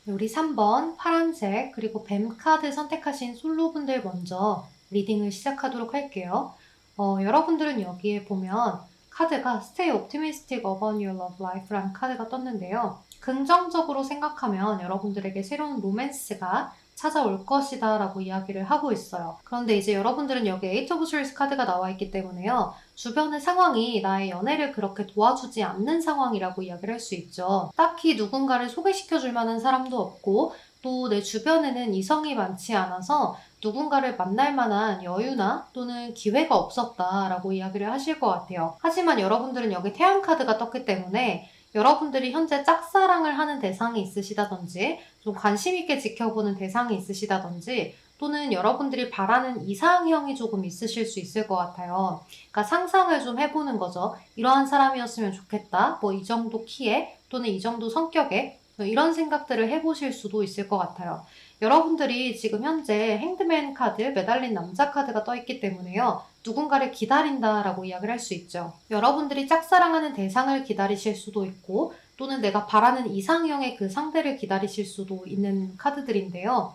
우리 3번 파란색 그리고 뱀 카드 선택하신 솔로분들 먼저 리딩을 시작하도록 할게요. 여러분들은 여기에 보면 카드가 Stay optimistic about your love life라는 카드가 떴는데요. 긍정적으로 생각하면 여러분들에게 새로운 로맨스가 찾아올 것이다 라고 이야기를 하고 있어요. 그런데 이제 여러분들은 여기 Eight of Swords 카드가 나와 있기 때문에요. 주변의 상황이 나의 연애를 그렇게 도와주지 않는 상황이라고 이야기를 할 수 있죠. 딱히 누군가를 소개시켜줄 만한 사람도 없고 또 내 주변에는 이성이 많지 않아서 누군가를 만날 만한 여유나 또는 기회가 없었다라고 이야기를 하실 것 같아요. 하지만 여러분들은 여기 태양 카드가 떴기 때문에 여러분들이 현재 짝사랑을 하는 대상이 있으시다든지 좀 관심 있게 지켜보는 대상이 있으시다든지 또는 여러분들이 바라는 이상형이 조금 있으실 수 있을 것 같아요. 그러니까 상상을 좀 해보는 거죠. 이러한 사람이었으면 좋겠다. 뭐 이 정도 키에 또는 이 정도 성격에 이런 생각들을 해보실 수도 있을 것 같아요. 여러분들이 지금 현재 핸드맨 카드, 매달린 남자 카드가 떠있기 때문에요. 누군가를 기다린다라고 이야기를 할 수 있죠. 여러분들이 짝사랑하는 대상을 기다리실 수도 있고 또는 내가 바라는 이상형의 그 상대를 기다리실 수도 있는 카드들인데요.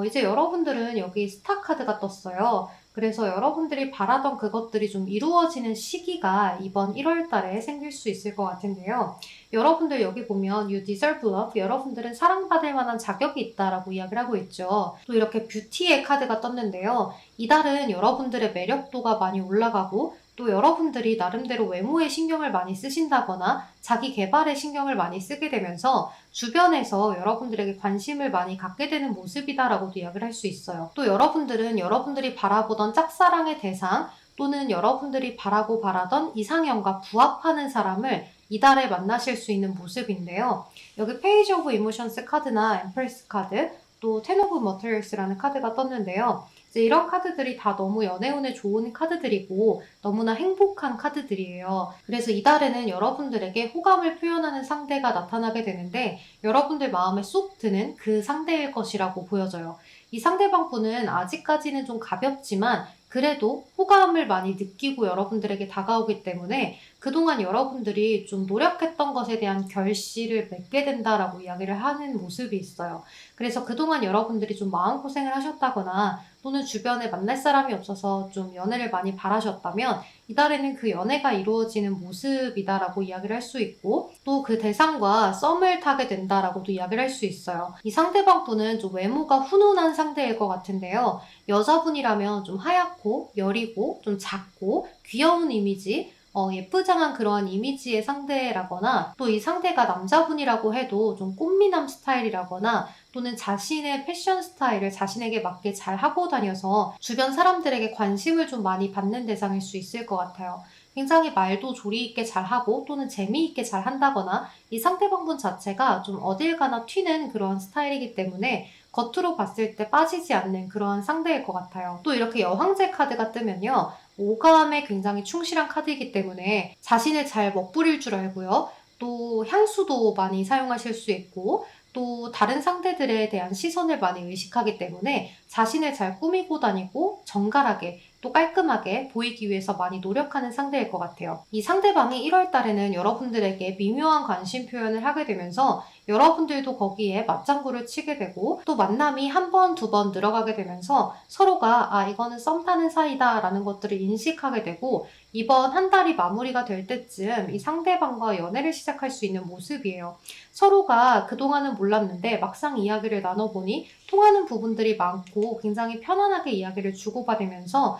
이제 여러분들은 여기 스타 카드가 떴어요. 그래서 여러분들이 바라던 그것들이 좀 이루어지는 시기가 이번 1월 달에 생길 수 있을 것 같은데요. 여러분들 여기 보면 You deserve love. 여러분들은 사랑받을 만한 자격이 있다라고 이야기를 하고 있죠. 또 이렇게 뷰티의 카드가 떴는데요. 이달은 여러분들의 매력도가 많이 올라가고 또 여러분들이 나름대로 외모에 신경을 많이 쓰신다거나 자기 개발에 신경을 많이 쓰게 되면서 주변에서 여러분들에게 관심을 많이 갖게 되는 모습이다라고도 이야기를 할 수 있어요. 또 여러분들은 여러분들이 바라보던 짝사랑의 대상 또는 여러분들이 바라고 바라던 이상형과 부합하는 사람을 이달에 만나실 수 있는 모습인데요. 여기 페이지 오브 이모션스 카드나 엠프레스 카드 또 텐 오브 머테리얼스라는 카드가 떴는데요. 이제 이런 카드들이 다 너무 연애운에 좋은 카드들이고 너무나 행복한 카드들이에요. 그래서 이달에는 여러분들에게 호감을 표현하는 상대가 나타나게 되는데 여러분들 마음에 쏙 드는 그 상대일 것이라고 보여져요. 이 상대방 분은 아직까지는 좀 가볍지만 그래도 호감을 많이 느끼고 여러분들에게 다가오기 때문에 그동안 여러분들이 좀 노력했던 것에 대한 결실을 맺게 된다라고 이야기를 하는 모습이 있어요. 그래서 그동안 여러분들이 좀 마음고생을 하셨다거나 또는 주변에 만날 사람이 없어서 좀 연애를 많이 바라셨다면 이달에는 그 연애가 이루어지는 모습이다라고 이야기를 할 수 있고 또 그 대상과 썸을 타게 된다라고도 이야기를 할 수 있어요. 이 상대방 분은 좀 외모가 훈훈한 상대일 것 같은데요. 여자분이라면 좀 하얗고 여리고 좀 작고 귀여운 이미지 예쁘장한 그러한 이미지의 상대라거나 또 이 상대가 남자분이라고 해도 좀 꽃미남 스타일이라거나 또는 자신의 패션 스타일을 자신에게 맞게 잘 하고 다녀서 주변 사람들에게 관심을 좀 많이 받는 대상일 수 있을 것 같아요. 굉장히 말도 조리 있게 잘하고 또는 재미있게 잘 한다거나 이 상대방분 자체가 좀 어딜 가나 튀는 그런 스타일이기 때문에 겉으로 봤을 때 빠지지 않는 그런 상대일 것 같아요. 또 이렇게 여황제 카드가 뜨면요. 오감에 굉장히 충실한 카드이기 때문에 자신을 잘 멋부릴 줄 알고요. 또 향수도 많이 사용하실 수 있고 또 다른 상대들에 대한 시선을 많이 의식하기 때문에 자신을 잘 꾸미고 다니고 정갈하게 또 깔끔하게 보이기 위해서 많이 노력하는 상대일 것 같아요. 이 상대방이 1월 달에는 여러분들에게 미묘한 관심 표현을 하게 되면서 여러분들도 거기에 맞장구를 치게 되고 또 만남이 한 번, 두 번 늘어가게 되면서 서로가 이거는 썸 타는 사이다 라는 것들을 인식하게 되고 이번 한 달이 마무리가 될 때쯤 이 상대방과 연애를 시작할 수 있는 모습이에요. 서로가 그동안은 몰랐는데 막상 이야기를 나눠보니 통하는 부분들이 많고 굉장히 편안하게 이야기를 주고받으면서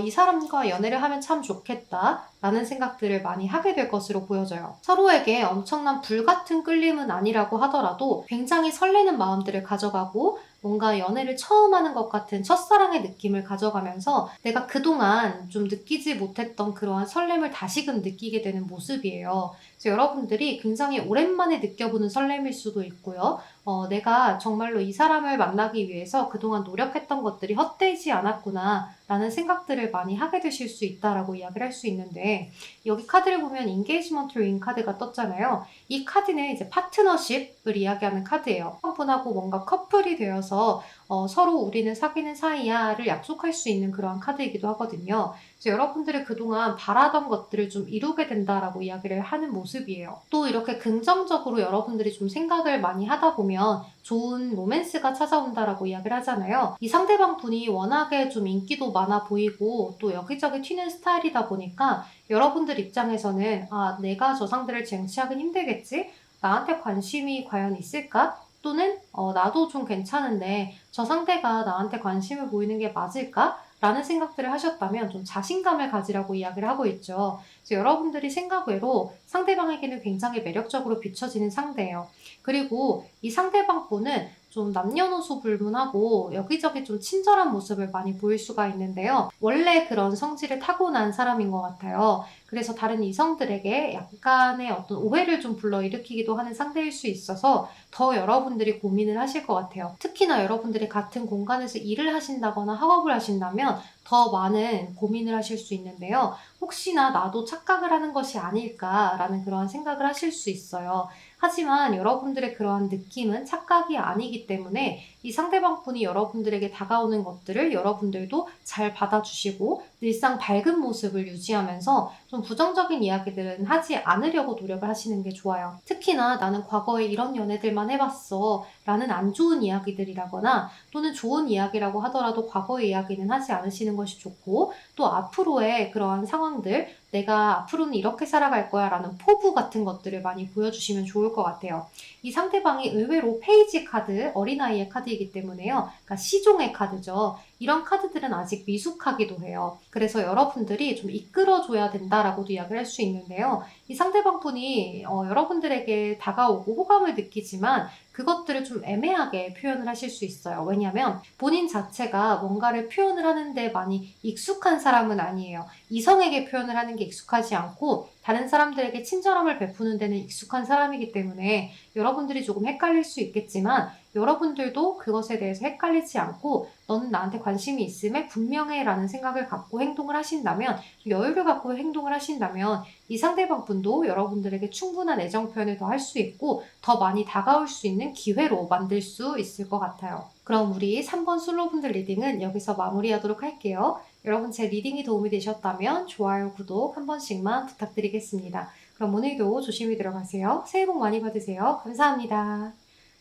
이 사람과 연애를 하면 참 좋겠다. 라는 생각들을 많이 하게 될 것으로 보여져요. 서로에게 엄청난 불같은 끌림은 아니라고 하더라도 굉장히 설레는 마음들을 가져가고 뭔가 연애를 처음 하는 것 같은 첫사랑의 느낌을 가져가면서 내가 그동안 좀 느끼지 못했던 그러한 설렘을 다시금 느끼게 되는 모습이에요. 그래서 여러분들이 굉장히 오랜만에 느껴보는 설렘일 수도 있고요. 내가 정말로 이 사람을 만나기 위해서 그동안 노력했던 것들이 헛되지 않았구나 라는 생각들을 많이 하게 되실 수 있다라고 이야기를 할 수 있는데, 여기 카드를 보면 인게이지먼트 링 카드가 떴잖아요. 이 카드는 이제 파트너십을 이야기하는 카드예요. 한 분하고 뭔가 커플이 되어서 서로 우리는 사귀는 사이야를 약속할 수 있는 그러한 카드이기도 하거든요. 그래서 여러분들이 그동안 바라던 것들을 좀 이루게 된다라고 이야기를 하는 모습이에요. 또 이렇게 긍정적으로 여러분들이 좀 생각을 많이 하다 보면 좋은 로맨스가 찾아온다라고 이야기를 하잖아요. 이 상대방 분이 워낙에 좀 인기도 많아 보이고 또 여기저기 튀는 스타일이다 보니까 여러분들 입장에서는 내가 저 상대를 쟁취하긴 힘들겠지? 나한테 관심이 과연 있을까? 또는 나도 좀 괜찮은데 저 상대가 나한테 관심을 보이는 게 맞을까? 라는 생각들을 하셨다면 좀 자신감을 가지라고 이야기를 하고 있죠. 그래서 여러분들이 생각 외로 상대방에게는 굉장히 매력적으로 비춰지는 상대예요. 그리고 이 상대방 분은 좀 남녀노소 불문하고 여기저기 좀 친절한 모습을 많이 보일 수가 있는데요. 원래 그런 성질을 타고난 사람인 것 같아요. 그래서 다른 이성들에게 약간의 어떤 오해를 좀 불러일으키기도 하는 상대일 수 있어서 더 여러분들이 고민을 하실 것 같아요. 특히나 여러분들이 같은 공간에서 일을 하신다거나 학업을 하신다면 더 많은 고민을 하실 수 있는데요. 혹시나 나도 착각을 하는 것이 아닐까라는 그러한 생각을 하실 수 있어요. 하지만 여러분들의 그러한 느낌은 착각이 아니기 때문에 이 상대방 분이 여러분들에게 다가오는 것들을 여러분들도 잘 받아주시고 늘상 밝은 모습을 유지하면서 좀 부정적인 이야기들은 하지 않으려고 노력을 하시는 게 좋아요. 특히나 나는 과거에 이런 연애들만 해봤어 라는 안 좋은 이야기들이라거나 또는 좋은 이야기라고 하더라도 과거의 이야기는 하지 않으시는 것이 좋고, 또 앞으로의 그러한 상황들, 내가 앞으로는 이렇게 살아갈 거야 라는 포부 같은 것들을 많이 보여주시면 좋을 것 같아요. 이 상대방이 의외로 페이지 카드, 어린아이의 카드이기 때문에요. 그러니까 시종의 카드죠. 이런 카드들은 아직 미숙하기도 해요. 그래서 여러분들이 좀 이끌어줘야 된다라고도 이야기를 할 수 있는데요. 이 상대방 분이 여러분들에게 다가오고 호감을 느끼지만 그것들을 좀 애매하게 표현을 하실 수 있어요. 왜냐하면 본인 자체가 뭔가를 표현을 하는데 많이 익숙한 사람은 아니에요. 이성에게 표현을 하는 게 익숙하지 않고 다른 사람들에게 친절함을 베푸는 데는 익숙한 사람이기 때문에 여러분들이 조금 헷갈릴 수 있겠지만, 여러분들도 그것에 대해서 헷갈리지 않고 너는 나한테 관심이 있음에 분명해 라는 생각을 갖고 행동을 하신다면, 여유를 갖고 행동을 하신다면 이 상대방 분도 여러분들에게 충분한 애정 표현을 더 할 수 있고 더 많이 다가올 수 있는 기회로 만들 수 있을 것 같아요. 그럼 우리 3번 솔로분들 리딩은 여기서 마무리하도록 할게요. 여러분 제 리딩이 도움이 되셨다면 좋아요, 구독 한 번씩만 부탁드리겠습니다. 그럼 오늘도 조심히 들어가세요. 새해 복 많이 받으세요. 감사합니다.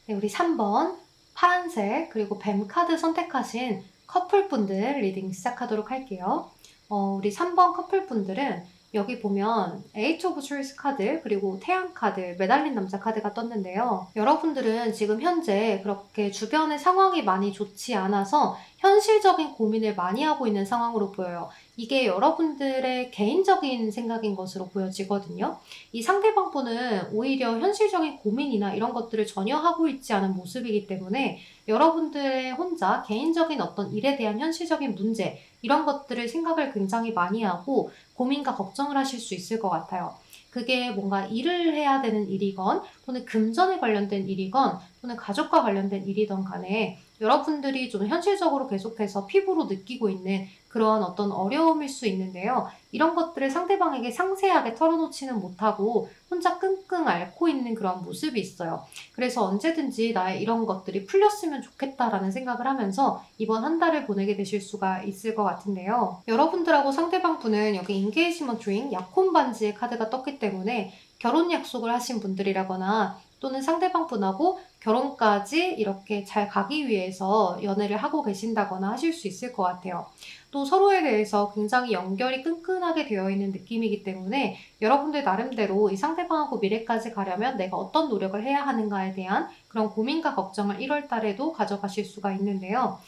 네, 우리 3번 파란색 그리고 뱀 카드 선택하신 커플분들 리딩 시작하도록 할게요. 우리 3번 커플분들은 여기 보면 에이트 오브 추리스 카드 그리고 태양 카드, 매달린 남자 카드가 떴는데요. 여러분들은 지금 현재 그렇게 주변의 상황이 많이 좋지 않아서 현실적인 고민을 많이 하고 있는 상황으로 보여요. 이게 여러분들의 개인적인 생각인 것으로 보여지거든요. 이 상대방 분은 오히려 현실적인 고민이나 이런 것들을 전혀 하고 있지 않은 모습이기 때문에 여러분들의 혼자 개인적인 어떤 일에 대한 현실적인 문제, 이런 것들을 생각을 굉장히 많이 하고 고민과 걱정을 하실 수 있을 것 같아요. 그게 뭔가 일을 해야 되는 일이건 또는 금전에 관련된 일이건 또는 가족과 관련된 일이든 간에 여러분들이 좀 현실적으로 계속해서 피부로 느끼고 있는 그런 어떤 어려움일 수 있는데요. 이런 것들을 상대방에게 상세하게 털어놓지는 못하고 혼자 끙끙 앓고 있는 그런 모습이 있어요. 그래서 언제든지 나의 이런 것들이 풀렸으면 좋겠다라는 생각을 하면서 이번 한 달을 보내게 되실 수가 있을 것 같은데요. 여러분들하고 상대방 분은 여기 인게이지먼트 링, 약혼 반지의 카드가 떴기 때문에 결혼 약속을 하신 분들이라거나 또는 상대방 분하고 결혼까지 이렇게 잘 가기 위해서 연애를 하고 계신다거나 하실 수 있을 것 같아요. 또 서로에 대해서 굉장히 연결이 끈끈하게 되어 있는 느낌이기 때문에 여러분들 나름대로 이 상대방하고 미래까지 가려면 내가 어떤 노력을 해야 하는가에 대한 그런 고민과 걱정을 1월 달에도 가져가실 수가 있는데요.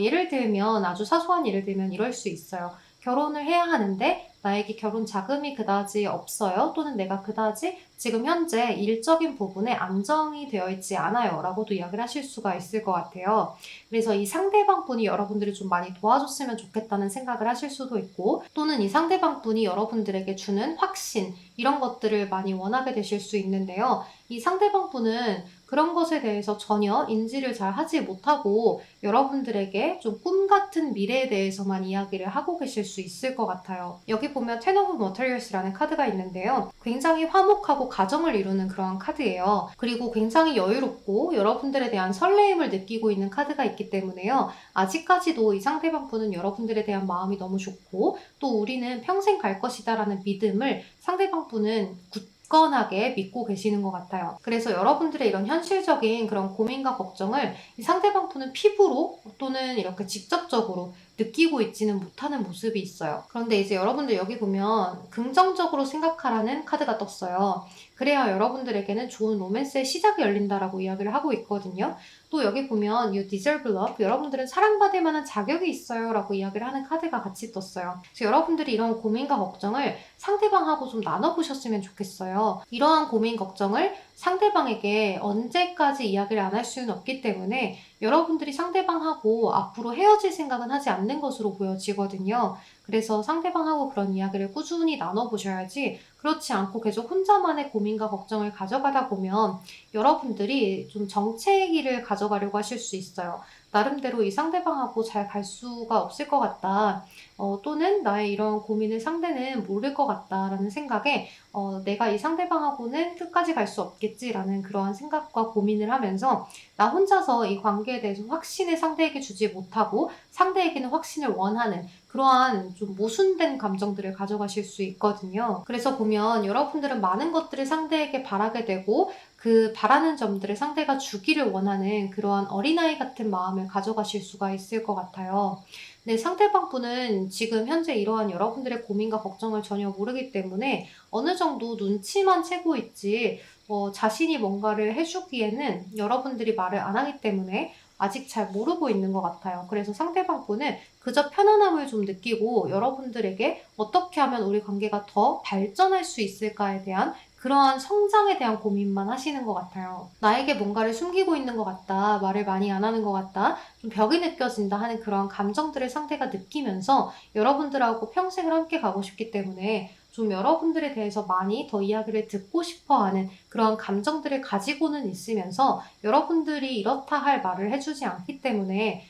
예를 들면 아주 사소한 예를 들면 이럴 수 있어요. 결혼을 해야 하는데 나에게 결혼 자금이 그다지 없어요. 또는 내가 그다지 지금 현재 일적인 부분에 안정이 되어 있지 않아요. 라고도 이야기를 하실 수가 있을 것 같아요. 그래서 이 상대방 분이 여러분들을 좀 많이 도와줬으면 좋겠다는 생각을 하실 수도 있고, 또는 이 상대방 분이 여러분들에게 주는 확신, 이런 것들을 많이 원하게 되실 수 있는데요. 이 상대방 분은 그런 것에 대해서 전혀 인지를 잘 하지 못하고 여러분들에게 좀 꿈 같은 미래에 대해서만 이야기를 하고 계실 수 있을 것 같아요. 여기 보면 Ten of Materials라는 카드가 있는데요. 굉장히 화목하고 가정을 이루는 그러한 카드예요. 그리고 굉장히 여유롭고 여러분들에 대한 설레임을 느끼고 있는 카드가 있기 때문에요. 아직까지도 이 상대방 분은 여러분들에 대한 마음이 너무 좋고, 또 우리는 평생 갈 것이다 라는 믿음을 상대방 분은 굳건하게 믿고 계시는 것 같아요. 그래서 여러분들의 이런 현실적인 그런 고민과 걱정을 이 상대방 분은 피부로 또는 이렇게 직접적으로 느끼고 있지는 못하는 모습이 있어요. 그런데 이제 여러분들 여기 보면 긍정적으로 생각하라는 카드가 떴어요. 그래야 여러분들에게는 좋은 로맨스의 시작이 열린다라고 이야기를 하고 있거든요. 또 여기 보면 You deserve love, 여러분들은 사랑받을 만한 자격이 있어요 라고 이야기를 하는 카드가 같이 떴어요. 그래서 여러분들이 이런 고민과 걱정을 상대방하고 좀 나눠보셨으면 좋겠어요. 이러한 고민 걱정을 상대방에게 언제까지 이야기를 안 할 수는 없기 때문에 여러분들이 상대방하고 앞으로 헤어질 생각은 하지 않는 것으로 보여지거든요. 그래서 상대방하고 그런 이야기를 꾸준히 나눠보셔야지, 그렇지 않고 계속 혼자만의 고민과 걱정을 가져가다 보면 여러분들이 좀 정체기를 가져가려고 하실 수 있어요. 나름대로 이 상대방하고 잘 갈 수가 없을 것 같다. 또는 나의 이런 고민을 상대는 모를 것 같다라는 생각에 내가 이 상대방하고는 끝까지 갈 수 없겠지라는 그러한 생각과 고민을 하면서 나 혼자서 이 관계에 대해서 확신을 상대에게 주지 못하고 상대에게는 확신을 원하는 그러한 좀 모순된 감정들을 가져가실 수 있거든요. 그래서 보면 여러분들은 많은 것들을 상대에게 바라게 되고 그 바라는 점들을 상대가 주기를 원하는 그러한 어린아이 같은 마음을 가져가실 수가 있을 것 같아요. 네, 상대방 분은 지금 현재 이러한 여러분들의 고민과 걱정을 전혀 모르기 때문에 어느 정도 눈치만 채고 있지, 자신이 뭔가를 해주기에는 여러분들이 말을 안 하기 때문에 아직 잘 모르고 있는 것 같아요. 그래서 상대방 분은 그저 편안함을 좀 느끼고 여러분들에게 어떻게 하면 우리 관계가 더 발전할 수 있을까에 대한 그러한 성장에 대한 고민만 하시는 것 같아요. 나에게 뭔가를 숨기고 있는 것 같다, 말을 많이 안 하는 것 같다, 좀 벽이 느껴진다 하는 그런 감정들을 상대가 느끼면서 여러분들하고 평생을 함께 가고 싶기 때문에 좀 여러분들에 대해서 많이 더 이야기를 듣고 싶어 하는 그런 감정들을 가지고는 있으면서 여러분들이 이렇다 할 말을 해주지 않기 때문에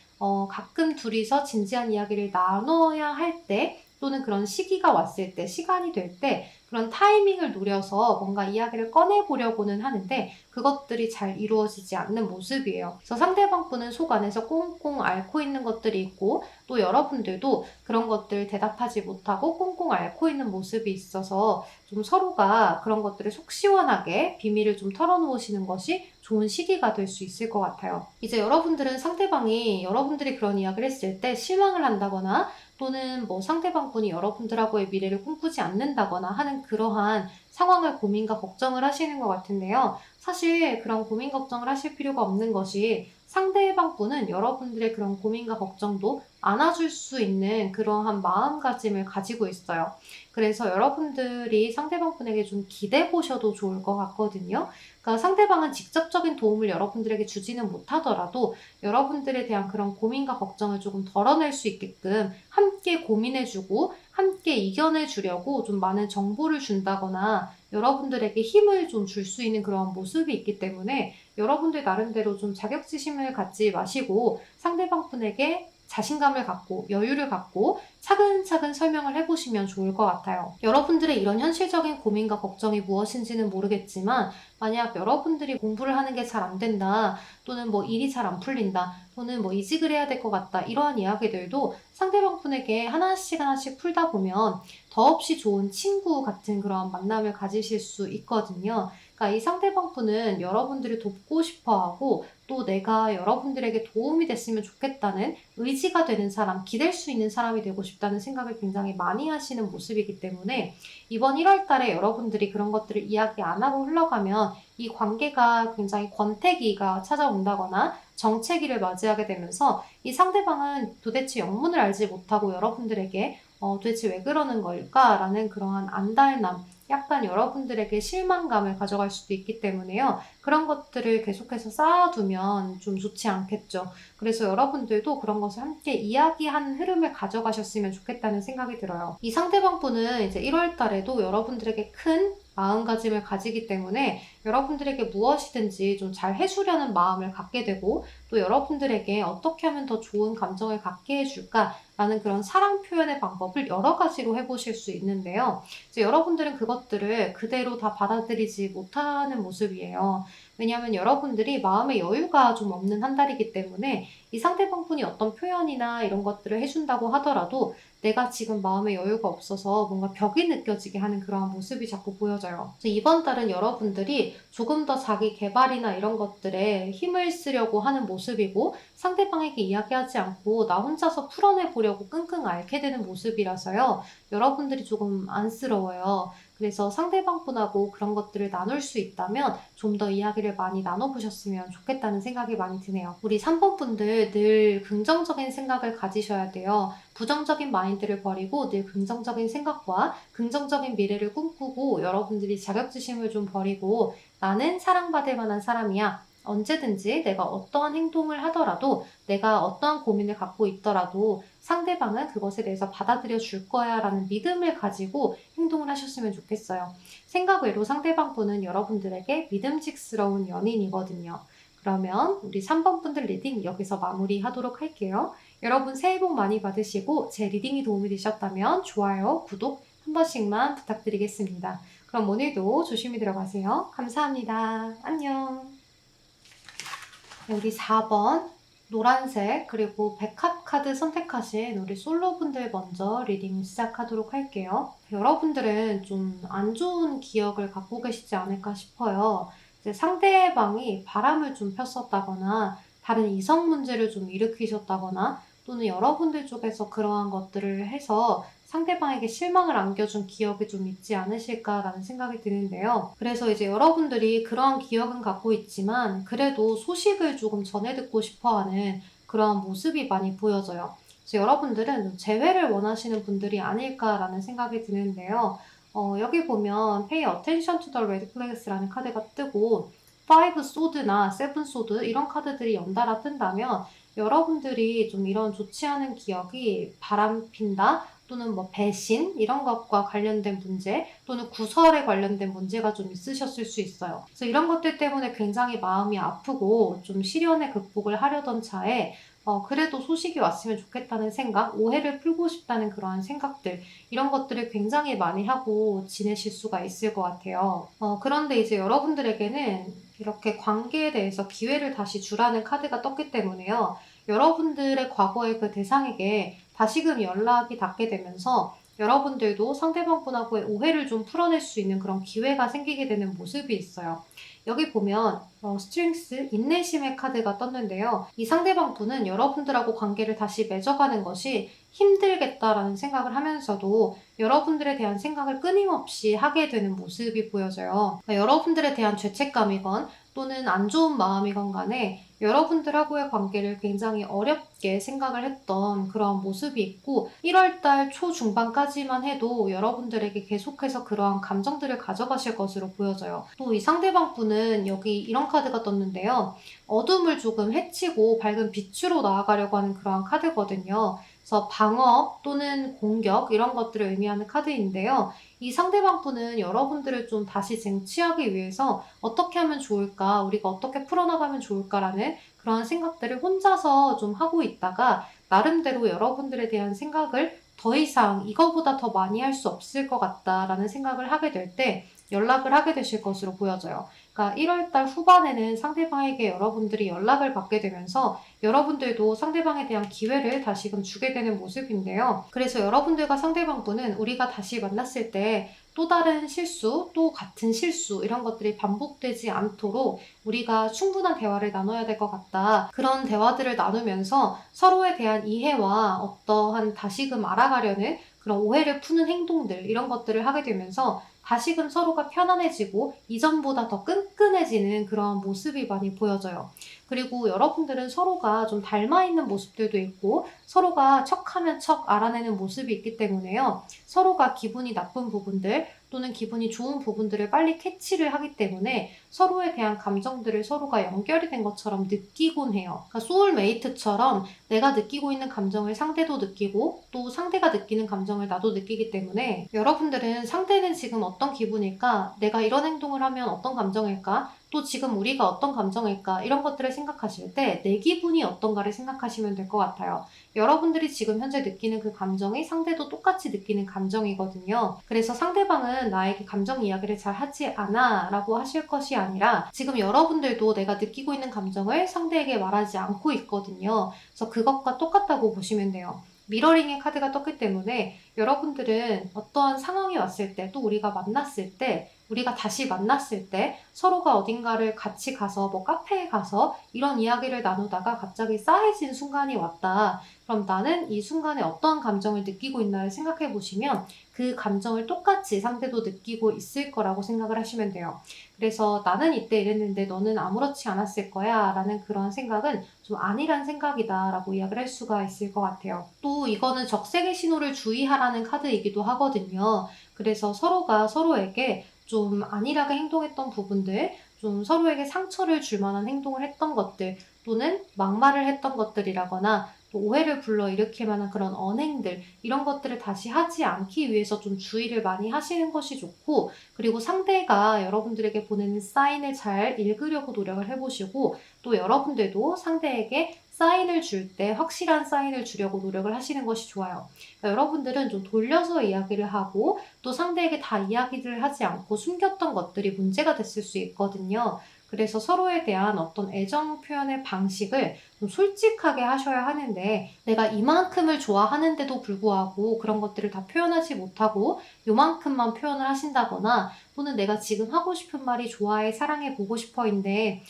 가끔 둘이서 진지한 이야기를 나눠야 할 때, 또는 그런 시기가 왔을 때, 시간이 될 때 그런 타이밍을 노려서 뭔가 이야기를 꺼내보려고는 하는데 그것들이 잘 이루어지지 않는 모습이에요. 그래서 상대방 분은 속 안에서 꽁꽁 앓고 있는 것들이 있고, 또 여러분들도 그런 것들 대답하지 못하고 꽁꽁 앓고 있는 모습이 있어서 좀 서로가 그런 것들을 속 시원하게 비밀을 좀 털어놓으시는 것이 좋은 시기가 될 수 있을 것 같아요. 이제 여러분들은 상대방이 여러분들이 그런 이야기를 했을 때 실망을 한다거나, 또는 뭐 상대방 분이 여러분들하고의 미래를 꿈꾸지 않는다거나 하는 그러한 상황을 고민과 걱정을 하시는 것 같은데요. 사실 그런 고민 걱정을 하실 필요가 없는 것이, 상대방 분은 여러분들의 그런 고민과 걱정도 안아줄 수 있는 그러한 마음가짐을 가지고 있어요. 그래서 여러분들이 상대방 분에게 좀 기대 보셔도 좋을 것 같거든요. 그러니까 상대방은 직접적인 도움을 여러분들에게 주지는 못하더라도 여러분들에 대한 그런 고민과 걱정을 조금 덜어낼 수 있게끔 함께 고민해주고 함께 이겨내주려고 좀 많은 정보를 준다거나 여러분들에게 힘을 좀 줄 수 있는 그런 모습이 있기 때문에 여러분들 나름대로 좀 자격지심을 갖지 마시고 상대방 분에게 자신감을 갖고 여유를 갖고 차근차근 설명을 해보시면 좋을 것 같아요. 여러분들의 이런 현실적인 고민과 걱정이 무엇인지는 모르겠지만, 만약 여러분들이 공부를 하는 게 잘 안 된다, 또는 뭐 일이 잘 안 풀린다, 또는 뭐 이직을 해야 될 것 같다, 이러한 이야기들도 상대방 분에게 하나씩 하나씩 풀다 보면 더없이 좋은 친구 같은 그런 만남을 가지실 수 있거든요. 그러니까 이 상대방 분은 여러분들을 돕고 싶어 하고, 또 내가 여러분들에게 도움이 됐으면 좋겠다는 의지가 되는 사람, 기댈 수 있는 사람이 되고 싶다는 생각을 굉장히 많이 하시는 모습이기 때문에 이번 1월 달에 여러분들이 그런 것들을 이야기 안 하고 흘러가면 이 관계가 굉장히 권태기가 찾아온다거나 정체기를 맞이하게 되면서 이 상대방은 도대체 영문을 알지 못하고 여러분들에게 도대체 왜 그러는 걸까라는 그러한 안달남, 약간 여러분들에게 실망감을 가져갈 수도 있기 때문에요. 그런 것들을 계속해서 쌓아두면 좀 좋지 않겠죠. 그래서 여러분들도 그런 것을 함께 이야기하는 흐름을 가져가셨으면 좋겠다는 생각이 들어요. 이 상대방 분은 이제 1월 달에도 여러분들에게 큰 마음가짐을 가지기 때문에 여러분들에게 무엇이든지 좀 잘 해주려는 마음을 갖게 되고, 또 여러분들에게 어떻게 하면 더 좋은 감정을 갖게 해줄까라는 그런 사랑 표현의 방법을 여러 가지로 해보실 수 있는데요. 이제 여러분들은 그것들을 그대로 다 받아들이지 못하는 모습이에요. 왜냐하면 여러분들이 마음의 여유가 좀 없는 한 달이기 때문에 이 상대방분이 어떤 표현이나 이런 것들을 해준다고 하더라도 내가 지금 마음의 여유가 없어서 뭔가 벽이 느껴지게 하는 그런 모습이 자꾸 보여져요. 그래서 이번 달은 여러분들이 조금 더 자기 개발이나 이런 것들에 힘을 쓰려고 하는 모습이고, 상대방에게 이야기하지 않고 나 혼자서 풀어내 보려고 끙끙 앓게 되는 모습이라서요. 여러분들이 조금 안쓰러워요. 그래서 상대방분하고 그런 것들을 나눌 수 있다면 좀 더 이야기를 많이 나눠보셨으면 좋겠다는 생각이 많이 드네요. 우리 3번 분들 늘 긍정적인 생각을 가지셔야 돼요. 부정적인 마인드를 버리고 늘 긍정적인 생각과 긍정적인 미래를 꿈꾸고, 여러분들이 자격지심을 좀 버리고 나는 사랑받을 만한 사람이야. 언제든지 내가 어떠한 행동을 하더라도, 내가 어떠한 고민을 갖고 있더라도 상대방은 그것에 대해서 받아들여 줄 거야 라는 믿음을 가지고 행동을 하셨으면 좋겠어요. 생각 외로 상대방 분은 여러분들에게 믿음직스러운 연인이거든요. 그러면 우리 3번 분들 리딩 여기서 마무리하도록 할게요. 여러분 새해 복 많이 받으시고, 제 리딩이 도움이 되셨다면 좋아요, 구독 한 번씩만 부탁드리겠습니다. 그럼 오늘도 조심히 들어가세요. 감사합니다. 안녕. 여기 4번 노란색 그리고 백합 카드 선택하신 우리 솔로분들 먼저 리딩 시작하도록 할게요. 여러분들은 좀 안 좋은 기억을 갖고 계시지 않을까 싶어요. 이제 상대방이 바람을 좀 폈었다거나 다른 이성 문제를 좀 일으키셨다거나, 또는 여러분들 쪽에서 그러한 것들을 해서 상대방에게 실망을 안겨준 기억이 좀 있지 않으실까라는 생각이 드는데요. 그래서 이제 여러분들이 그러한 기억은 갖고 있지만 그래도 소식을 조금 전해 듣고 싶어하는 그러한 모습이 많이 보여져요. 그래서 여러분들은 재회를 원하시는 분들이 아닐까라는 생각이 드는데요. 여기 보면 Pay attention to the red flags라는 카드가 뜨고 5 소드나 7 소드 이런 카드들이 연달아 뜬다면, 여러분들이 좀 이런 좋지 않은 기억이 바람핀다, 또는 뭐 배신 이런 것과 관련된 문제, 또는 구설에 관련된 문제가 좀 있으셨을 수 있어요. 그래서 이런 것들 때문에 굉장히 마음이 아프고 좀 시련의 극복을 하려던 차에 그래도 소식이 왔으면 좋겠다는 생각, 오해를 풀고 싶다는 그러한 생각들, 이런 것들을 굉장히 많이 하고 지내실 수가 있을 것 같아요. 그런데 이제 여러분들에게는 이렇게 관계에 대해서 기회를 다시 주라는 카드가 떴기 때문에요. 여러분들의 과거의 그 대상에게 다시금 연락이 닿게 되면서 여러분들도 상대방분하고의 오해를 좀 풀어낼 수 있는 그런 기회가 생기게 되는 모습이 있어요. 여기 보면 스트렝스, 인내심의 카드가 떴는데요. 이 상대방분은 여러분들하고 관계를 다시 맺어가는 것이 힘들겠다라는 생각을 하면서도 여러분들에 대한 생각을 끊임없이 하게 되는 모습이 보여져요. 그러니까 여러분들에 대한 죄책감이건 또는 안 좋은 마음이건 간에 여러분들하고의 관계를 굉장히 어렵게 생각을 했던 그러한 모습이 있고, 1월달 초중반까지만 해도 여러분들에게 계속해서 그러한 감정들을 가져가실 것으로 보여져요. 또 이 상대방 분은 여기 이런 카드가 떴는데요. 어둠을 조금 해치고 밝은 빛으로 나아가려고 하는 그러한 카드거든요. 그래서 방어 또는 공격 이런 것들을 의미하는 카드인데요. 이 상대방 분은 여러분들을 좀 다시 쟁취하기 위해서 어떻게 하면 좋을까, 우리가 어떻게 풀어나가면 좋을까라는 그런 생각들을 혼자서 좀 하고 있다가 나름대로 여러분들에 대한 생각을 더 이상 이거보다 더 많이 할 수 없을 것 같다라는 생각을 하게 될 때 연락을 하게 되실 것으로 보여져요. 그러니까 1월달 후반에는 상대방에게 여러분들이 연락을 받게 되면서 여러분들도 상대방에 대한 기회를 다시금 주게 되는 모습인데요. 그래서 여러분들과 상대방분은 우리가 다시 만났을 때 또 다른 실수, 또 같은 실수 이런 것들이 반복되지 않도록 우리가 충분한 대화를 나눠야 될 것 같다. 그런 대화들을 나누면서 서로에 대한 이해와 어떠한 다시금 알아가려는 그런 오해를 푸는 행동들, 이런 것들을 하게 되면서 다시금 서로가 편안해지고 이전보다 더 끈끈해지는 그런 모습이 많이 보여져요. 그리고 여러분들은 서로가 좀 닮아 있는 모습들도 있고 서로가 척하면 척 알아내는 모습이 있기 때문에요. 서로가 기분이 나쁜 부분들 또는 기분이 좋은 부분들을 빨리 캐치를 하기 때문에 서로에 대한 감정들을 서로가 연결이 된 것처럼 느끼곤 해요. 그러니까 소울메이트처럼 내가 느끼고 있는 감정을 상대도 느끼고 또 상대가 느끼는 감정을 나도 느끼기 때문에 여러분들은 상대는 지금 어떤 기분일까? 내가 이런 행동을 하면 어떤 감정일까? 또 지금 우리가 어떤 감정일까? 이런 것들을 생각하실 때 내 기분이 어떤가를 생각하시면 될 것 같아요. 여러분들이 지금 현재 느끼는 그 감정이 상대도 똑같이 느끼는 감정이거든요. 그래서 상대방은 나에게 감정 이야기를 잘 하지 않아 라고 하실 것이 아니라 지금 여러분들도 내가 느끼고 있는 감정을 상대에게 말하지 않고 있거든요. 그래서 그것과 똑같다고 보시면 돼요. 미러링의 카드가 떴기 때문에 여러분들은 어떠한 상황이 왔을 때 또 우리가 만났을 때 우리가 다시 만났을 때 서로가 어딘가를 같이 가서 뭐 카페에 가서 이런 이야기를 나누다가 갑자기 싸해진 순간이 왔다. 그럼 나는 이 순간에 어떠한 감정을 느끼고 있나를 생각해 보시면 그 감정을 똑같이 상대도 느끼고 있을 거라고 생각을 하시면 돼요. 그래서 나는 이때 이랬는데 너는 아무렇지 않았을 거야 라는 그런 생각은 좀 아니란 생각이다 라고 이야기를 할 수가 있을 것 같아요. 또 이거는 적색의 신호를 주의하라는 카드이기도 하거든요. 그래서 서로가 서로에게 좀 안일하게 행동했던 부분들, 좀 서로에게 상처를 줄 만한 행동을 했던 것들 또는 막말을 했던 것들이라거나 또 오해를 불러일으킬 만한 그런 언행들 이런 것들을 다시 하지 않기 위해서 좀 주의를 많이 하시는 것이 좋고 그리고 상대가 여러분들에게 보내는 사인을 잘 읽으려고 노력을 해보시고 또 여러분들도 상대에게 사인을 줄 때 확실한 사인을 주려고 노력을 하시는 것이 좋아요. 그러니까 여러분들은 좀 돌려서 이야기를 하고 또 상대에게 다 이야기를 하지 않고 숨겼던 것들이 문제가 됐을 수 있거든요. 그래서 서로에 대한 어떤 애정 표현의 방식을 좀 솔직하게 하셔야 하는데 내가 이만큼을 좋아하는데도 불구하고 그런 것들을 다 표현하지 못하고 요만큼만 표현을 하신다거나 또는 내가 지금 하고 싶은 말이 좋아해, 사랑해, 보고 싶어인데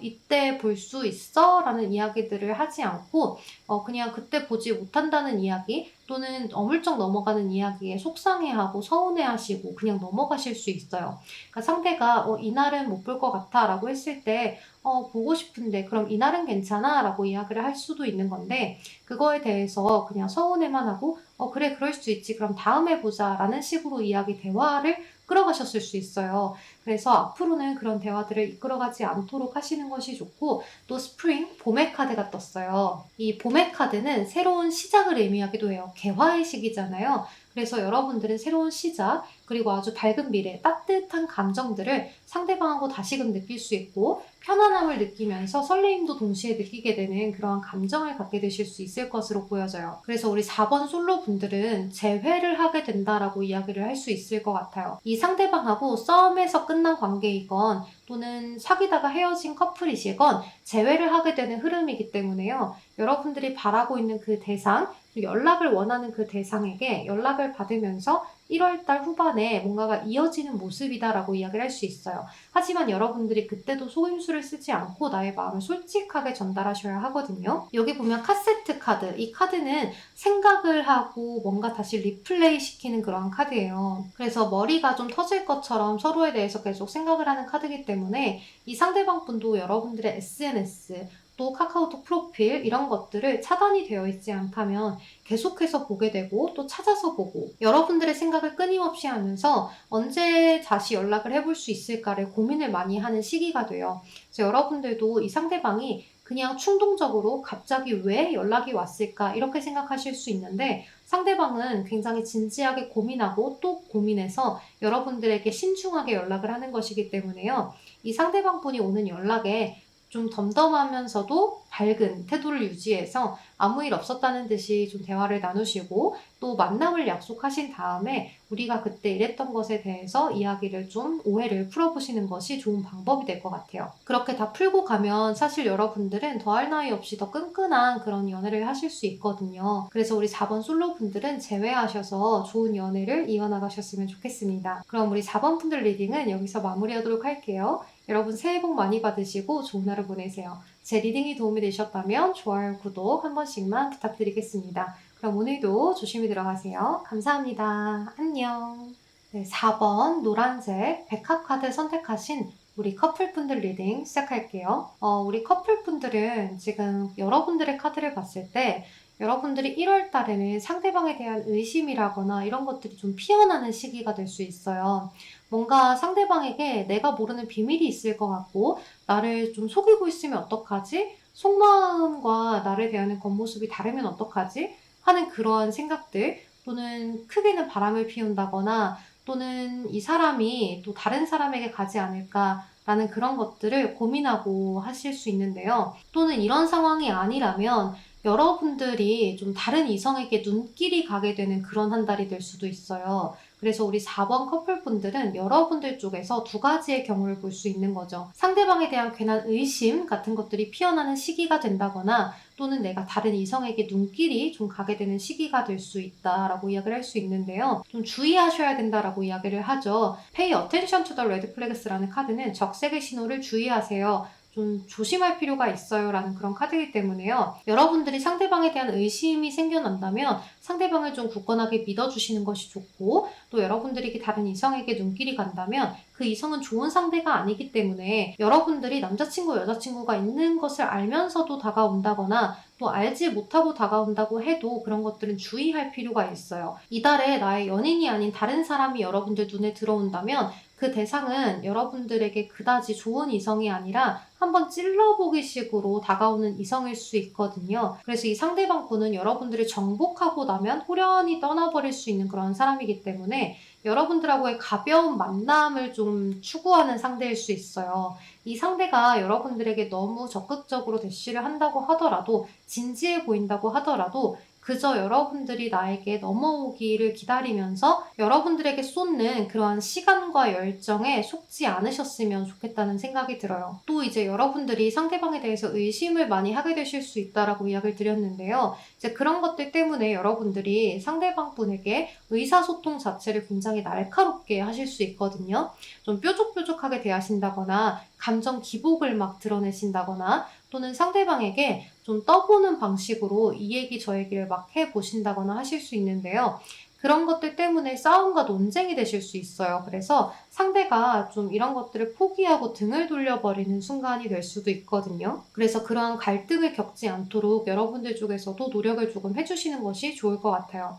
이때 볼 수 있어? 라는 이야기들을 하지 않고 그냥 그때 보지 못한다는 이야기 또는 어물쩍 넘어가는 이야기에 속상해하고 서운해하시고 그냥 넘어가실 수 있어요. 그러니까 상대가 이날은 못 볼 것 같아 라고 했을 때 보고 싶은데 그럼 이날은 괜찮아? 라고 이야기를 할 수도 있는 건데 그거에 대해서 그냥 서운해만 하고 그래 그럴 수 있지 그럼 다음에 보자 라는 식으로 대화를 끌어가셨을 수 있어요. 그래서 앞으로는 그런 대화들을 이끌어가지 않도록 하시는 것이 좋고 또 스프링, 봄의 카드가 떴어요. 이 봄의 카드는 새로운 시작을 의미하기도 해요. 개화의 시기잖아요. 그래서 여러분들은 새로운 시작, 그리고 아주 밝은 미래, 따뜻한 감정들을 상대방하고 다시금 느낄 수 있고 편안함을 느끼면서 설레임도 동시에 느끼게 되는 그러한 감정을 갖게 되실 수 있을 것으로 보여져요. 그래서 우리 4번 솔로 분들은 재회를 하게 된다라고 이야기를 할 수 있을 것 같아요. 이 상대방하고 싸움에서 끝난 관계이건 또는 사귀다가 헤어진 커플이시건 재회를 하게 되는 흐름이기 때문에요. 여러분들이 바라고 있는 그 대상, 연락을 원하는 그 대상에게 연락을 받으면서 1월달 후반에 뭔가가 이어지는 모습이다라고 이야기를 할 수 있어요. 하지만 여러분들이 그때도 속임수를 쓰지 않고 나의 마음을 솔직하게 전달하셔야 하거든요. 여기 보면 카세트 카드, 이 카드는 생각을 하고 뭔가 다시 리플레이 시키는 그런 카드예요. 그래서 머리가 좀 터질 것처럼 서로에 대해서 계속 생각을 하는 카드이기 때문에 이 상대방 분도 여러분들의 SNS, 또 카카오톡 프로필 이런 것들을 차단이 되어 있지 않다면 계속해서 보게 되고 또 찾아서 보고 여러분들의 생각을 끊임없이 하면서 언제 다시 연락을 해볼 수 있을까를 고민을 많이 하는 시기가 돼요. 그래서 여러분들도 이 상대방이 그냥 충동적으로 갑자기 왜 연락이 왔을까 이렇게 생각하실 수 있는데 상대방은 굉장히 진지하게 고민하고 또 고민해서 여러분들에게 신중하게 연락을 하는 것이기 때문에요. 이 상대방 분이 오는 연락에 좀 덤덤하면서도 밝은 태도를 유지해서 아무 일 없었다는 듯이 좀 대화를 나누시고 또 만남을 약속하신 다음에 우리가 그때 이랬던 것에 대해서 이야기를 좀 오해를 풀어보시는 것이 좋은 방법이 될 것 같아요. 그렇게 다 풀고 가면 사실 여러분들은 더할 나위 없이 더 끈끈한 그런 연애를 하실 수 있거든요. 그래서 우리 4번 솔로 분들은 재회하셔서 좋은 연애를 이어나가셨으면 좋겠습니다. 그럼 우리 4번 분들 리딩은 여기서 마무리하도록 할게요. 여러분 새해 복 많이 받으시고 좋은 하루 보내세요. 제 리딩이 도움이 되셨다면 좋아요, 구독 한 번씩만 부탁드리겠습니다. 그럼 오늘도 조심히 들어가세요. 감사합니다. 안녕. 네, 4번 노란색 백합 카드 선택하신 우리 커플분들 리딩 시작할게요. 우리 커플분들은 지금 여러분들의 카드를 봤을 때 여러분들이 1월 달에는 상대방에 대한 의심이라거나 이런 것들이 좀 피어나는 시기가 될 수 있어요. 뭔가 상대방에게 내가 모르는 비밀이 있을 것 같고 나를 좀 속이고 있으면 어떡하지? 속마음과 나를 대하는 겉모습이 다르면 어떡하지? 하는 그런 생각들 또는 크게는 바람을 피운다거나 또는 이 사람이 또 다른 사람에게 가지 않을까라는 그런 것들을 고민하고 하실 수 있는데요. 또는 이런 상황이 아니라면 여러분들이 좀 다른 이성에게 눈길이 가게 되는 그런 한 달이 될 수도 있어요. 그래서 우리 4번 커플분들은 여러분들 쪽에서 두 가지의 경우를 볼 수 있는 거죠. 상대방에 대한 괜한 의심 같은 것들이 피어나는 시기가 된다거나 또는 내가 다른 이성에게 눈길이 좀 가게 되는 시기가 될 수 있다라고 이야기를 할 수 있는데요. 좀 주의하셔야 된다라고 이야기를 하죠. Pay attention to the red flags라는 카드는 적색의 신호를 주의하세요. 좀 조심할 필요가 있어요 라는 그런 카드이기 때문에요. 여러분들이 상대방에 대한 의심이 생겨난다면 상대방을 좀 굳건하게 믿어주시는 것이 좋고 또 여러분들이 다른 이성에게 눈길이 간다면 그 이성은 좋은 상대가 아니기 때문에 여러분들이 남자친구, 여자친구가 있는 것을 알면서도 다가온다거나 또 알지 못하고 다가온다고 해도 그런 것들은 주의할 필요가 있어요. 이달에 나의 연인이 아닌 다른 사람이 여러분들 눈에 들어온다면 그 대상은 여러분들에게 그다지 좋은 이성이 아니라 한번 찔러보기 식으로 다가오는 이성일 수 있거든요. 그래서 이 상대방 분은 여러분들을 정복하고 나면 호련히 떠나버릴 수 있는 그런 사람이기 때문에 여러분들하고의 가벼운 만남을 좀 추구하는 상대일 수 있어요. 이 상대가 여러분들에게 너무 적극적으로 대시를 한다고 하더라도 진지해 보인다고 하더라도 그저 여러분들이 나에게 넘어오기를 기다리면서 여러분들에게 쏟는 그러한 시간과 열정에 속지 않으셨으면 좋겠다는 생각이 들어요. 또 이제 여러분들이 상대방에 대해서 의심을 많이 하게 되실 수 있다라고 이야기를 드렸는데요. 이제 그런 것들 때문에 여러분들이 상대방 분에게 의사소통 자체를 굉장히 날카롭게 하실 수 있거든요. 좀 뾰족뾰족하게 대하신다거나 감정 기복을 막 드러내신다거나 또는 상대방에게 좀 떠보는 방식으로 이 얘기 저 얘기를 막 해보신다거나 하실 수 있는데요. 그런 것들 때문에 싸움과 논쟁이 되실 수 있어요. 그래서 상대가 좀 이런 것들을 포기하고 등을 돌려버리는 순간이 될 수도 있거든요. 그래서 그러한 갈등을 겪지 않도록 여러분들 쪽에서도 노력을 조금 해주시는 것이 좋을 것 같아요.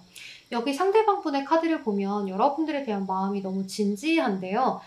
여기 상대방분의 카드를 보면 여러분들에 대한 마음이 너무 진지한데요.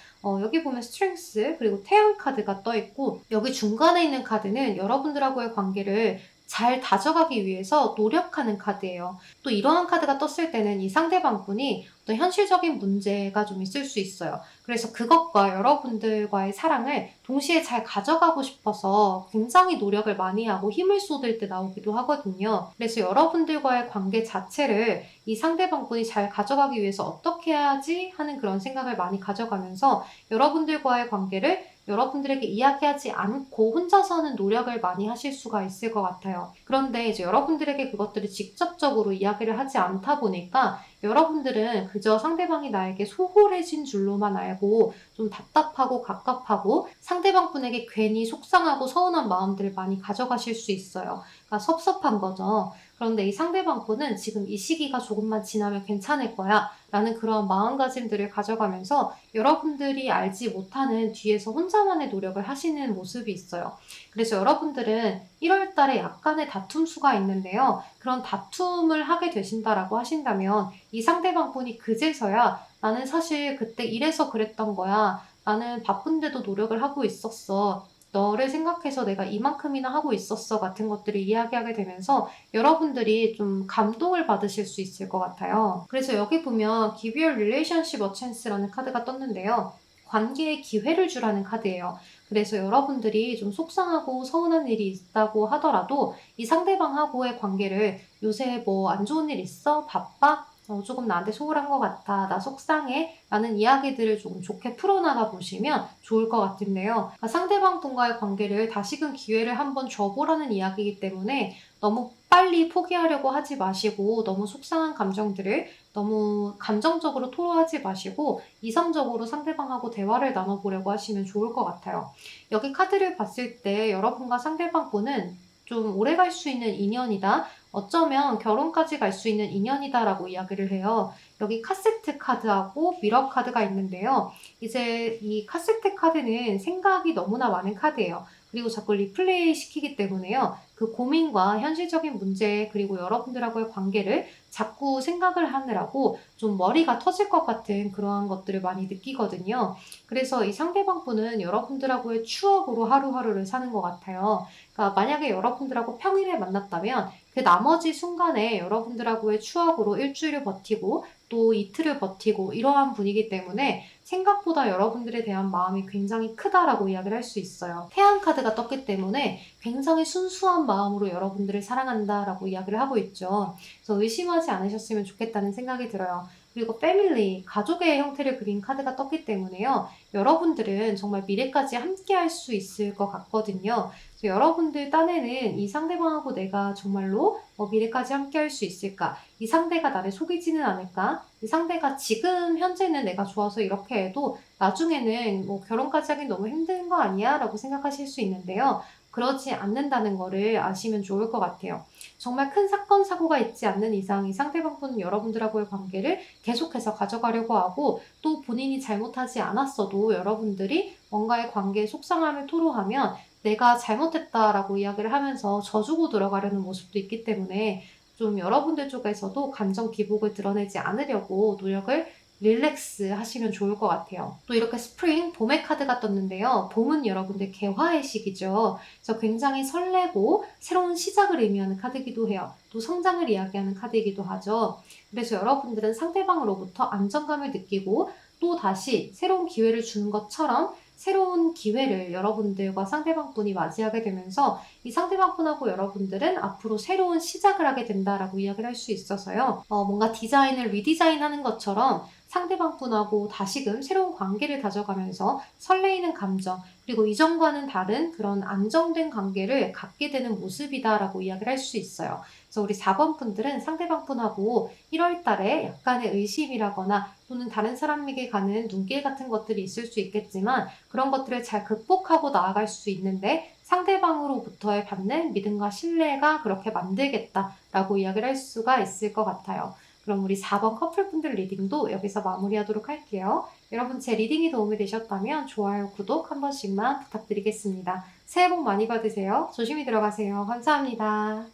여기 보면 스트렝스 그리고 태양 카드가 떠 있고 여기 중간에 있는 카드는 여러분들하고의 관계를 잘 다져가기 위해서 노력하는 카드예요. 또 이러한 카드가 떴을 때는 이 상대방 분이 어떤 현실적인 문제가 좀 있을 수 있어요. 그래서 그것과 여러분들과의 사랑을 동시에 잘 가져가고 싶어서 굉장히 노력을 많이 하고 힘을 쏟을 때 나오기도 하거든요. 그래서 여러분들과의 관계 자체를 이 상대방 분이 잘 가져가기 위해서 어떻게 해야지 하는 그런 생각을 많이 가져가면서 여러분들과의 관계를 여러분들에게 이야기하지 않고 혼자서 하는 노력을 많이 하실 수가 있을 것 같아요. 그런데 이제 여러분들에게 그것들을 직접적으로 이야기를 하지 않다 보니까 여러분들은 그저 상대방이 나에게 소홀해진 줄로만 알고 좀 답답하고 갑갑하고 상대방 분에게 괜히 속상하고 서운한 마음들을 많이 가져가실 수 있어요. 그러니까 섭섭한 거죠. 그런데 이 상대방 분은 지금 이 시기가 조금만 지나면 괜찮을 거야 라는 그런 마음가짐들을 가져가면서 여러분들이 알지 못하는 뒤에서 혼자만의 노력을 하시는 모습이 있어요. 그래서 여러분들은 1월 달에 약간의 다툼 수가 있는데요. 그런 다툼을 하게 되신다라고 하신다면 이 상대방 분이 그제서야 나는 사실 그때 이래서 그랬던 거야. 나는 바쁜데도 노력을 하고 있었어. 너를 생각해서 내가 이만큼이나 하고 있었어 같은 것들을 이야기하게 되면서 여러분들이 좀 감동을 받으실 수 있을 것 같아요. 그래서 여기 보면 Give your relationship a chance라는 카드가 떴는데요. 관계에 기회를 주라는 카드예요. 그래서 여러분들이 좀 속상하고 서운한 일이 있다고 하더라도 이 상대방하고의 관계를 요새 뭐 안 좋은 일 있어? 바빠? 조금 나한테 소홀한 것 같아. 나 속상해. 라는 이야기들을 조금 좋게 풀어나가 보시면 좋을 것 같은데요. 그러니까 상대방 분과의 관계를 다시금 기회를 한번 줘보라는 이야기이기 때문에 너무 빨리 포기하려고 하지 마시고 너무 속상한 감정들을 너무 감정적으로 토로하지 마시고 이성적으로 상대방하고 대화를 나눠보려고 하시면 좋을 것 같아요. 여기 카드를 봤을 때 여러분과 상대방 분은 좀 오래 갈 수 있는 인연이다. 어쩌면 결혼까지 갈 수 있는 인연이다라고 이야기를 해요. 여기 카세트 카드하고 미러 카드가 있는데요. 이제 이 카세트 카드는 생각이 너무나 많은 카드예요. 그리고 자꾸 리플레이 시키기 때문에요. 그 고민과 현실적인 문제 그리고 여러분들하고의 관계를 자꾸 생각을 하느라고 좀 머리가 터질 것 같은 그러한 것들을 많이 느끼거든요. 그래서 이 상대방 분은 여러분들하고의 추억으로 하루하루를 사는 것 같아요. 그러니까 만약에 여러분들하고 평일에 만났다면 그 나머지 순간에 여러분들하고의 추억으로 일주일을 버티고 또 이틀을 버티고 이러한 분이기 때문에 생각보다 여러분들에 대한 마음이 굉장히 크다라고 이야기를 할 수 있어요. 태양 카드가 떴기 때문에 굉장히 순수한 마음으로 여러분들을 사랑한다라고 이야기를 하고 있죠. 그래서 의심하지 않으셨으면 좋겠다는 생각이 들어요. 그리고 패밀리, 가족의 형태를 그린 카드가 떴기 때문에요. 여러분들은 정말 미래까지 함께 할 수 있을 것 같거든요. 그래서 여러분들 딴에는 이 상대방하고 내가 정말로 미래까지 함께 할 수 있을까? 이 상대가 나를 속이지는 않을까? 이 상대가 지금 현재는 내가 좋아서 이렇게 해도 나중에는 결혼까지 하긴 너무 힘든 거 아니야? 라고 생각하실 수 있는데요. 그러지 않는다는 거를 아시면 좋을 것 같아요. 정말 큰 사건, 사고가 있지 않는 이상 이 상대방분은 여러분들하고의 관계를 계속해서 가져가려고 하고 또 본인이 잘못하지 않았어도 여러분들이 뭔가의 관계에 속상함을 토로하면 내가 잘못했다라고 이야기를 하면서 져주고 들어가려는 모습도 있기 때문에 좀 여러분들 쪽에서도 감정 기복을 드러내지 않으려고 노력을 릴렉스 하시면 좋을 것 같아요. 또 이렇게 스프링, 봄의 카드가 떴는데요. 봄은 여러분들 개화의 시기죠. 그래서 굉장히 설레고 새로운 시작을 의미하는 카드이기도 해요. 또 성장을 이야기하는 카드이기도 하죠. 그래서 여러분들은 상대방으로부터 안정감을 느끼고 또 다시 새로운 기회를 주는 것처럼 새로운 기회를 여러분들과 상대방분이 맞이하게 되면서 이 상대방분하고 여러분들은 앞으로 새로운 시작을 하게 된다라고 이야기를 할 수 있어서요. 뭔가 디자인을 리디자인하는 것처럼 상대방분하고 다시금 새로운 관계를 다져가면서 설레이는 감정, 그리고 이전과는 다른 그런 안정된 관계를 갖게 되는 모습이다라고 이야기를 할 수 있어요. 그래서 우리 4번 분들은 상대방분하고 1월 달에 약간의 의심이라거나 또는 다른 사람에게 가는 눈길 같은 것들이 있을 수 있겠지만 그런 것들을 잘 극복하고 나아갈 수 있는데 상대방으로부터의 받는 믿음과 신뢰가 그렇게 만들겠다라고 이야기를 할 수가 있을 것 같아요. 그럼 우리 4번 커플분들 리딩도 여기서 마무리하도록 할게요. 여러분 제 리딩이 도움이 되셨다면 좋아요, 구독 한 번씩만 부탁드리겠습니다. 새해 복 많이 받으세요. 조심히 들어가세요. 감사합니다.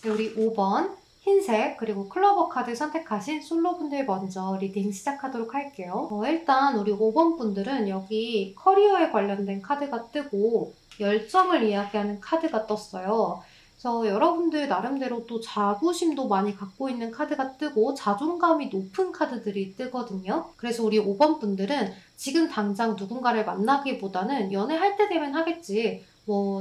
네, 우리 5번 흰색 그리고 클로버 카드 선택하신 솔로분들 먼저 리딩 시작하도록 할게요. 일단 우리 5번 분들은 여기 커리어에 관련된 카드가 뜨고 열정을 이야기하는 카드가 떴어요. 그래서 여러분들 나름대로 또 자부심도 많이 갖고 있는 카드가 뜨고 자존감이 높은 카드들이 뜨거든요. 그래서 우리 5번 분들은 지금 당장 누군가를 만나기보다는 연애할 때 되면 하겠지.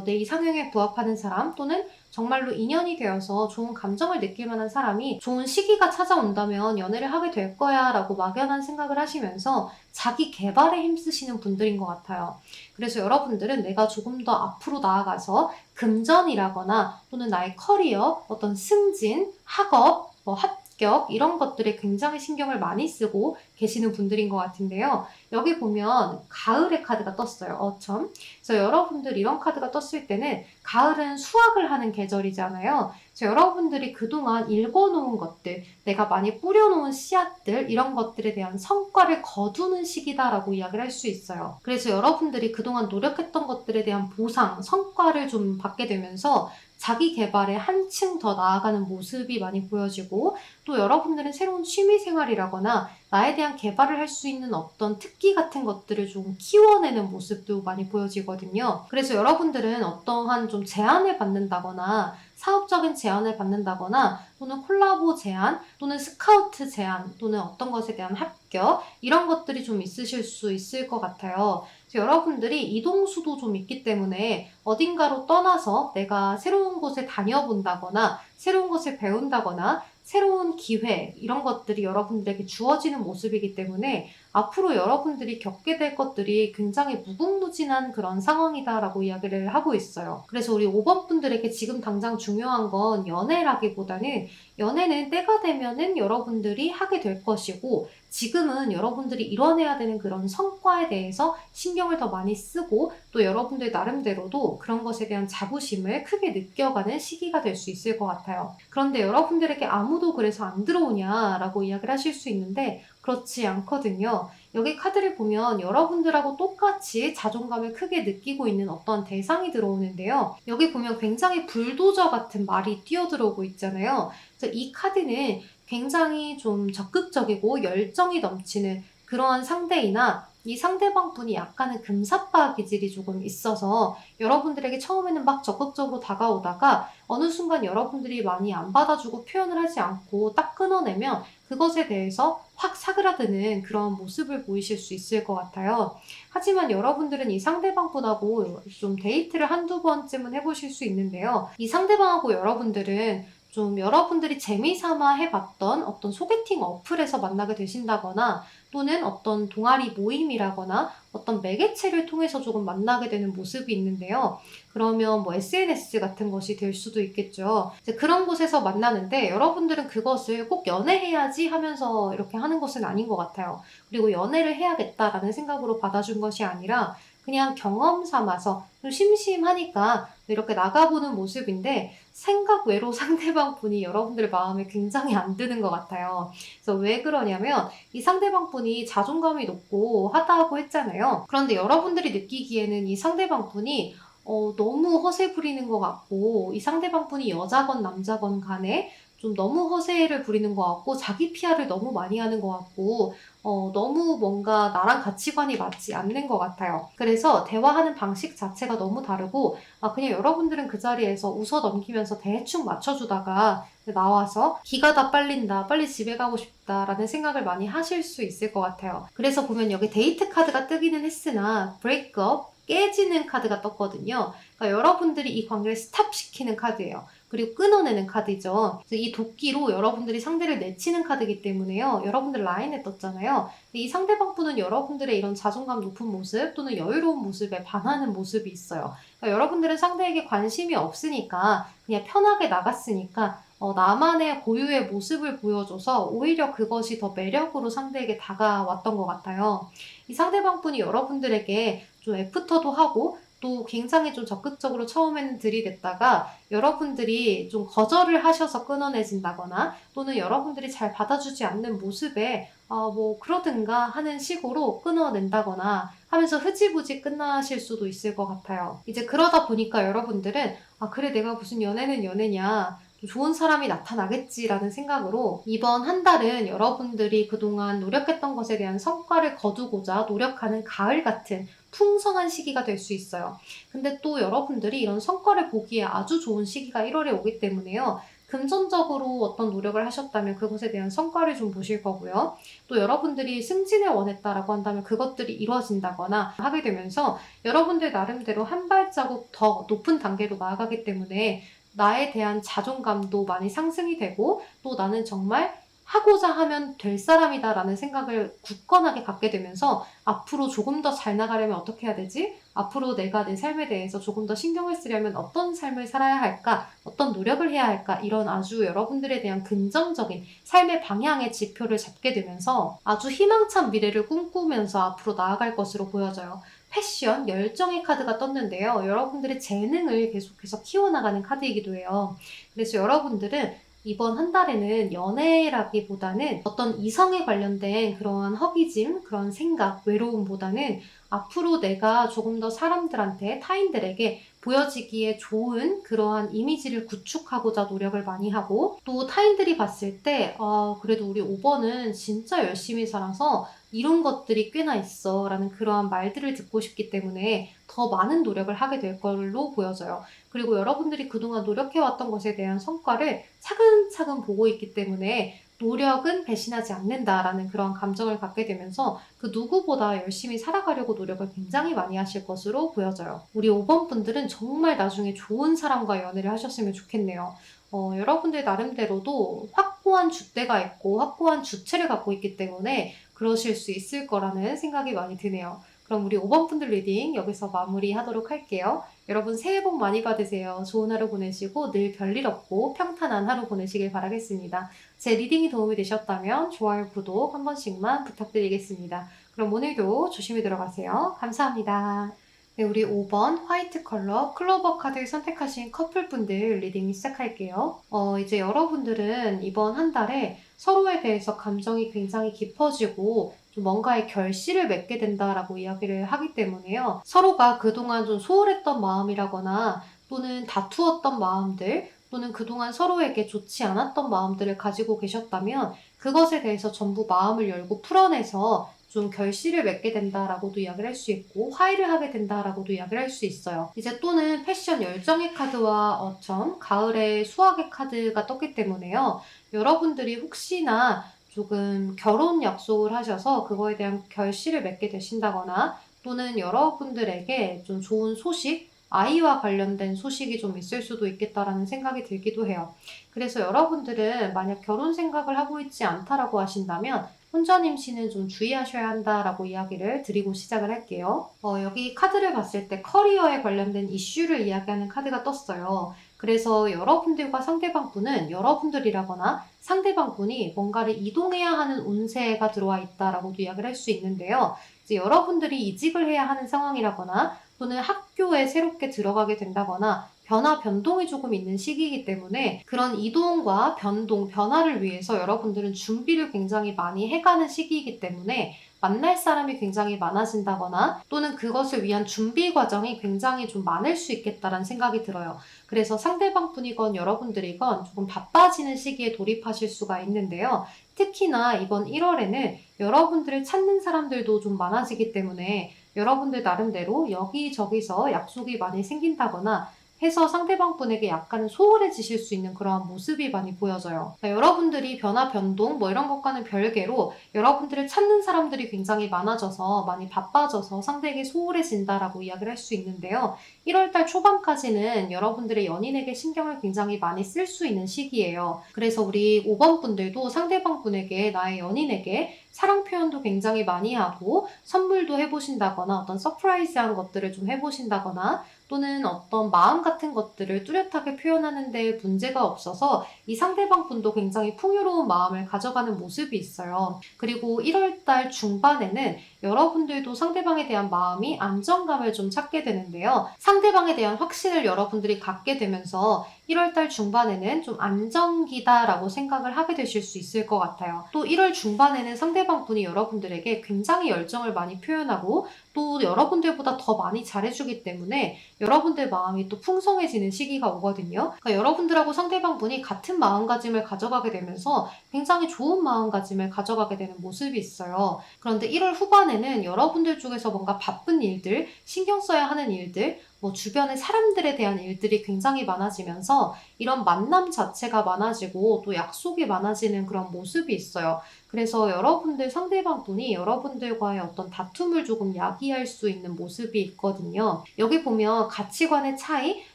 내 이상형에 부합하는 사람 또는 정말로 인연이 되어서 좋은 감정을 느낄 만한 사람이 좋은 시기가 찾아온다면 연애를 하게 될 거야 라고 막연한 생각을 하시면서 자기 개발에 힘쓰시는 분들인 것 같아요. 그래서 여러분들은 내가 조금 더 앞으로 나아가서 금전이라거나 또는 나의 커리어, 어떤 승진, 학업, 합격 이런 것들에 굉장히 신경을 많이 쓰고 계시는 분들인 것 같은데요. 여기 보면 가을의 카드가 떴어요. 어천. 그래서 여러분들 이런 카드가 떴을 때는 가을은 수확을 하는 계절이잖아요. 그래서 여러분들이 그동안 읽어놓은 것들, 내가 많이 뿌려놓은 씨앗들 이런 것들에 대한 성과를 거두는 시기다라고 이야기를 할 수 있어요. 그래서 여러분들이 그동안 노력했던 것들에 대한 보상, 성과를 좀 받게 되면서 자기 개발에 한층 더 나아가는 모습이 많이 보여지고 또 여러분들은 새로운 취미 생활이라거나 나에 대한 개발을 할 수 있는 어떤 특기 같은 것들을 좀 키워내는 모습도 많이 보여지거든요. 그래서 여러분들은 어떠한 좀 제안을 받는다거나 사업적인 제안을 받는다거나 또는 콜라보 제안 또는 스카우트 제안 또는 어떤 것에 대한 합격 이런 것들이 좀 있으실 수 있을 것 같아요. 그래서 여러분들이 이동수도 좀 있기 때문에 어딘가로 떠나서 내가 새로운 곳에 다녀본다거나 새로운 것을 배운다거나 새로운 기회 이런 것들이 여러분들에게 주어지는 모습이기 때문에 앞으로 여러분들이 겪게 될 것들이 굉장히 무궁무진한 그런 상황이다라고 이야기를 하고 있어요. 그래서 우리 5번 분들에게 지금 당장 중요한 건 연애라기보다는 연애는 때가 되면은 여러분들이 하게 될 것이고 지금은 여러분들이 이뤄내야 되는 그런 성과에 대해서 신경을 더 많이 쓰고 또 여러분들 나름대로도 그런 것에 대한 자부심을 크게 느껴가는 시기가 될 수 있을 것 같아요. 그런데 여러분들에게 아무도 그래서 안 들어오냐라고 이야기를 하실 수 있는데 그렇지 않거든요. 여기 카드를 보면 여러분들하고 똑같이 자존감을 크게 느끼고 있는 어떤 대상이 들어오는데요. 여기 보면 굉장히 불도저 같은 말이 뛰어들어오고 있잖아요. 그래서 이 카드는 굉장히 좀 적극적이고 열정이 넘치는 그러한 상대이나 이 상대방 분이 약간은 금사빠 기질이 조금 있어서 여러분들에게 처음에는 막 적극적으로 다가오다가 어느 순간 여러분들이 많이 안 받아주고 표현을 하지 않고 딱 끊어내면 그것에 대해서 확 사그라드는 그런 모습을 보이실 수 있을 것 같아요. 하지만 여러분들은 이 상대방분하고 좀 데이트를 한두 번쯤은 해보실 수 있는데요. 이 상대방하고 여러분들은 좀 여러분들이 재미삼아 해봤던 어떤 소개팅 어플에서 만나게 되신다거나 또는 어떤 동아리 모임이라거나 어떤 매개체를 통해서 조금 만나게 되는 모습이 있는데요. 그러면 뭐 SNS 같은 것이 될 수도 있겠죠. 이제 그런 곳에서 만나는데 여러분들은 그것을 꼭 연애해야지 하면서 이렇게 하는 것은 아닌 것 같아요. 그리고 연애를 해야겠다라는 생각으로 받아준 것이 아니라 그냥 경험 삼아서 좀 심심하니까 이렇게 나가보는 모습인데 생각 외로 상대방 분이 여러분들 마음에 굉장히 안 드는 것 같아요. 그래서 왜 그러냐면 이 상대방 분이 자존감이 높고 하다고 했잖아요. 그런데 여러분들이 느끼기에는 이 상대방 분이 너무 허세 부리는 것 같고 이 상대방 분이 여자건 남자건 간에 좀 너무 허세를 부리는 것 같고 자기 PR을 너무 많이 하는 것 같고 너무 뭔가 나랑 가치관이 맞지 않는 것 같아요. 그래서 대화하는 방식 자체가 너무 다르고 그냥 여러분들은 그 자리에서 웃어 넘기면서 대충 맞춰주다가 나와서 기가 다 빨린다, 빨리 집에 가고 싶다라는 생각을 많이 하실 수 있을 것 같아요. 그래서 보면 여기 데이트 카드가 뜨기는 했으나 브레이크업, 깨지는 카드가 떴거든요. 그러니까 여러분들이 이 관계를 스탑시키는 카드예요. 그리고 끊어내는 카드죠. 그래서 이 도끼로 여러분들이 상대를 내치는 카드이기 때문에요. 여러분들 라인에 떴잖아요. 근데 이 상대방 분은 여러분들의 이런 자존감 높은 모습 또는 여유로운 모습에 반하는 모습이 있어요. 그러니까 여러분들은 상대에게 관심이 없으니까 그냥 편하게 나갔으니까 나만의 고유의 모습을 보여줘서 오히려 그것이 더 매력으로 상대에게 다가왔던 것 같아요. 이 상대방 분이 여러분들에게 좀 애프터도 하고 또 굉장히 좀 적극적으로 처음에는 들이댔다가 여러분들이 좀 거절을 하셔서 끊어내진다거나 또는 여러분들이 잘 받아주지 않는 모습에 뭐 그러든가 하는 식으로 끊어낸다거나 하면서 흐지부지 끝나실 수도 있을 것 같아요. 이제 그러다 보니까 여러분들은 그래 내가 무슨 연애는 연애냐 좀 좋은 사람이 나타나겠지라는 생각으로 이번 한 달은 여러분들이 그동안 노력했던 것에 대한 성과를 거두고자 노력하는 가을 같은 풍성한 시기가 될 수 있어요. 근데 또 여러분들이 이런 성과를 보기에 아주 좋은 시기가 1월에 오기 때문에요. 금전적으로 어떤 노력을 하셨다면 그것에 대한 성과를 좀 보실 거고요. 또 여러분들이 승진을 원했다라고 한다면 그것들이 이루어진다거나 하게 되면서 여러분들 나름대로 한 발자국 더 높은 단계로 나아가기 때문에 나에 대한 자존감도 많이 상승이 되고 또 나는 정말 하고자 하면 될 사람이다라는 생각을 굳건하게 갖게 되면서 앞으로 조금 더 잘 나가려면 어떻게 해야 되지? 앞으로 내가 내 삶에 대해서 조금 더 신경을 쓰려면 어떤 삶을 살아야 할까? 어떤 노력을 해야 할까? 이런 아주 여러분들에 대한 긍정적인 삶의 방향의 지표를 잡게 되면서 아주 희망찬 미래를 꿈꾸면서 앞으로 나아갈 것으로 보여져요. 패션, 열정의 카드가 떴는데요. 여러분들의 재능을 계속해서 키워나가는 카드이기도 해요. 그래서 여러분들은 이번 한 달에는 연애라기보다는 어떤 이성에 관련된 그러한 허기짐, 그런 생각, 외로움보다는 앞으로 내가 조금 더 사람들한테, 타인들에게 보여지기에 좋은 그러한 이미지를 구축하고자 노력을 많이 하고 또 타인들이 봤을 때 그래도 우리 5번은 진짜 열심히 살아서 이룬 것들이 꽤나 있어 라는 그러한 말들을 듣고 싶기 때문에 더 많은 노력을 하게 될 걸로 보여져요. 그리고 여러분들이 그동안 노력해왔던 것에 대한 성과를 차근차근 보고 있기 때문에 노력은 배신하지 않는다라는 그런 감정을 갖게 되면서 그 누구보다 열심히 살아가려고 노력을 굉장히 많이 하실 것으로 보여져요. 우리 5번 분들은 정말 나중에 좋은 사람과 연애를 하셨으면 좋겠네요. 여러분들 나름대로도 확고한 줏대가 있고 확고한 주체를 갖고 있기 때문에 그러실 수 있을 거라는 생각이 많이 드네요. 그럼 우리 5번 분들 리딩 여기서 마무리하도록 할게요. 여러분 새해 복 많이 받으세요. 좋은 하루 보내시고 늘 별일 없고 평탄한 하루 보내시길 바라겠습니다. 제 리딩이 도움이 되셨다면 좋아요, 구독 한 번씩만 부탁드리겠습니다. 그럼 오늘도 조심히 들어가세요. 감사합니다. 네, 우리 5번 화이트 컬러 클로버 카드를 선택하신 커플분들 리딩 시작할게요. 이제 여러분들은 이번 한 달에 서로에 대해서 감정이 굉장히 깊어지고 좀 뭔가의 결실을 맺게 된다라고 이야기를 하기 때문에요. 서로가 그동안 좀 소홀했던 마음이라거나 또는 다투었던 마음들 또는 그동안 서로에게 좋지 않았던 마음들을 가지고 계셨다면 그것에 대해서 전부 마음을 열고 풀어내서 좀 결실을 맺게 된다라고도 이야기를 할 수 있고 화해를 하게 된다라고도 이야기를 할 수 있어요. 이제 또는 패션 열정의 카드와 어쩜 가을의 수학의 카드가 떴기 때문에요. 여러분들이 혹시나 조금 결혼 약속을 하셔서 그거에 대한 결실을 맺게 되신다거나 또는 여러분들에게 좀 좋은 소식, 아이와 관련된 소식이 좀 있을 수도 있겠다라는 생각이 들기도 해요. 그래서 여러분들은 만약 결혼 생각을 하고 있지 않다라고 하신다면 혼전 임신은 좀 주의하셔야 한다라고 이야기를 드리고 시작을 할게요. 여기 카드를 봤을 때 커리어에 관련된 이슈를 이야기하는 카드가 떴어요. 그래서 여러분들과 상대방 분은 여러분들이라거나 상대방 분이 뭔가를 이동해야 하는 운세가 들어와 있다라고도 이야기를 할 수 있는데요. 이제 여러분들이 이직을 해야 하는 상황이라거나 또는 학교에 새롭게 들어가게 된다거나 변화, 변동이 조금 있는 시기이기 때문에 그런 이동과 변동, 변화를 위해서 여러분들은 준비를 굉장히 많이 해가는 시기이기 때문에 만날 사람이 굉장히 많아진다거나 또는 그것을 위한 준비 과정이 굉장히 좀 많을 수 있겠다라는 생각이 들어요. 그래서 상대방 분이건 여러분들이건 조금 바빠지는 시기에 돌입하실 수가 있는데요. 특히나 이번 1월에는 여러분들을 찾는 사람들도 좀 많아지기 때문에 여러분들 나름대로 여기저기서 약속이 많이 생긴다거나 해서 상대방 분에게 약간 소홀해지실 수 있는 그런 모습이 많이 보여져요. 그러니까 여러분들이 변화, 변동 뭐 이런 것과는 별개로 여러분들을 찾는 사람들이 굉장히 많아져서 많이 바빠져서 상대에게 소홀해진다라고 이야기를 할 수 있는데요. 1월달 초반까지는 여러분들의 연인에게 신경을 굉장히 많이 쓸 수 있는 시기예요. 그래서 우리 5번 분들도 상대방 분에게 나의 연인에게 사랑 표현도 굉장히 많이 하고 선물도 해보신다거나 어떤 서프라이즈한 것들을 좀 해보신다거나 또는 어떤 마음 같은 것들을 뚜렷하게 표현하는 데 문제가 없어서 이 상대방 분도 굉장히 풍요로운 마음을 가져가는 모습이 있어요. 그리고 1월달 중반에는 여러분들도 상대방에 대한 마음이 안정감을 좀 찾게 되는데요. 상대방에 대한 확신을 여러분들이 갖게 되면서 1월달 중반에는 좀 안정기다라고 생각을 하게 되실 수 있을 것 같아요. 또 1월 중반에는 상대방 분이 여러분들에게 굉장히 열정을 많이 표현하고 또 여러분들보다 더 많이 잘해주기 때문에 여러분들 마음이 또 풍성해지는 시기가 오거든요. 그러니까 여러분들하고 상대방 분이 같은 마음가짐을 가져가게 되면서 굉장히 좋은 마음가짐을 가져가게 되는 모습이 있어요. 그런데 1월 후반에는 여러분들 중에서 뭔가 바쁜 일들, 신경 써야 하는 일들, 뭐 주변의 사람들에 대한 일들이 굉장히 많아지면서 이런 만남 자체가 많아지고 또 약속이 많아지는 그런 모습이 있어요. 그래서 여러분들 상대방 분이 여러분들과의 어떤 다툼을 조금 야기할 수 있는 모습이 있거든요. 여기 보면 가치관의 차이,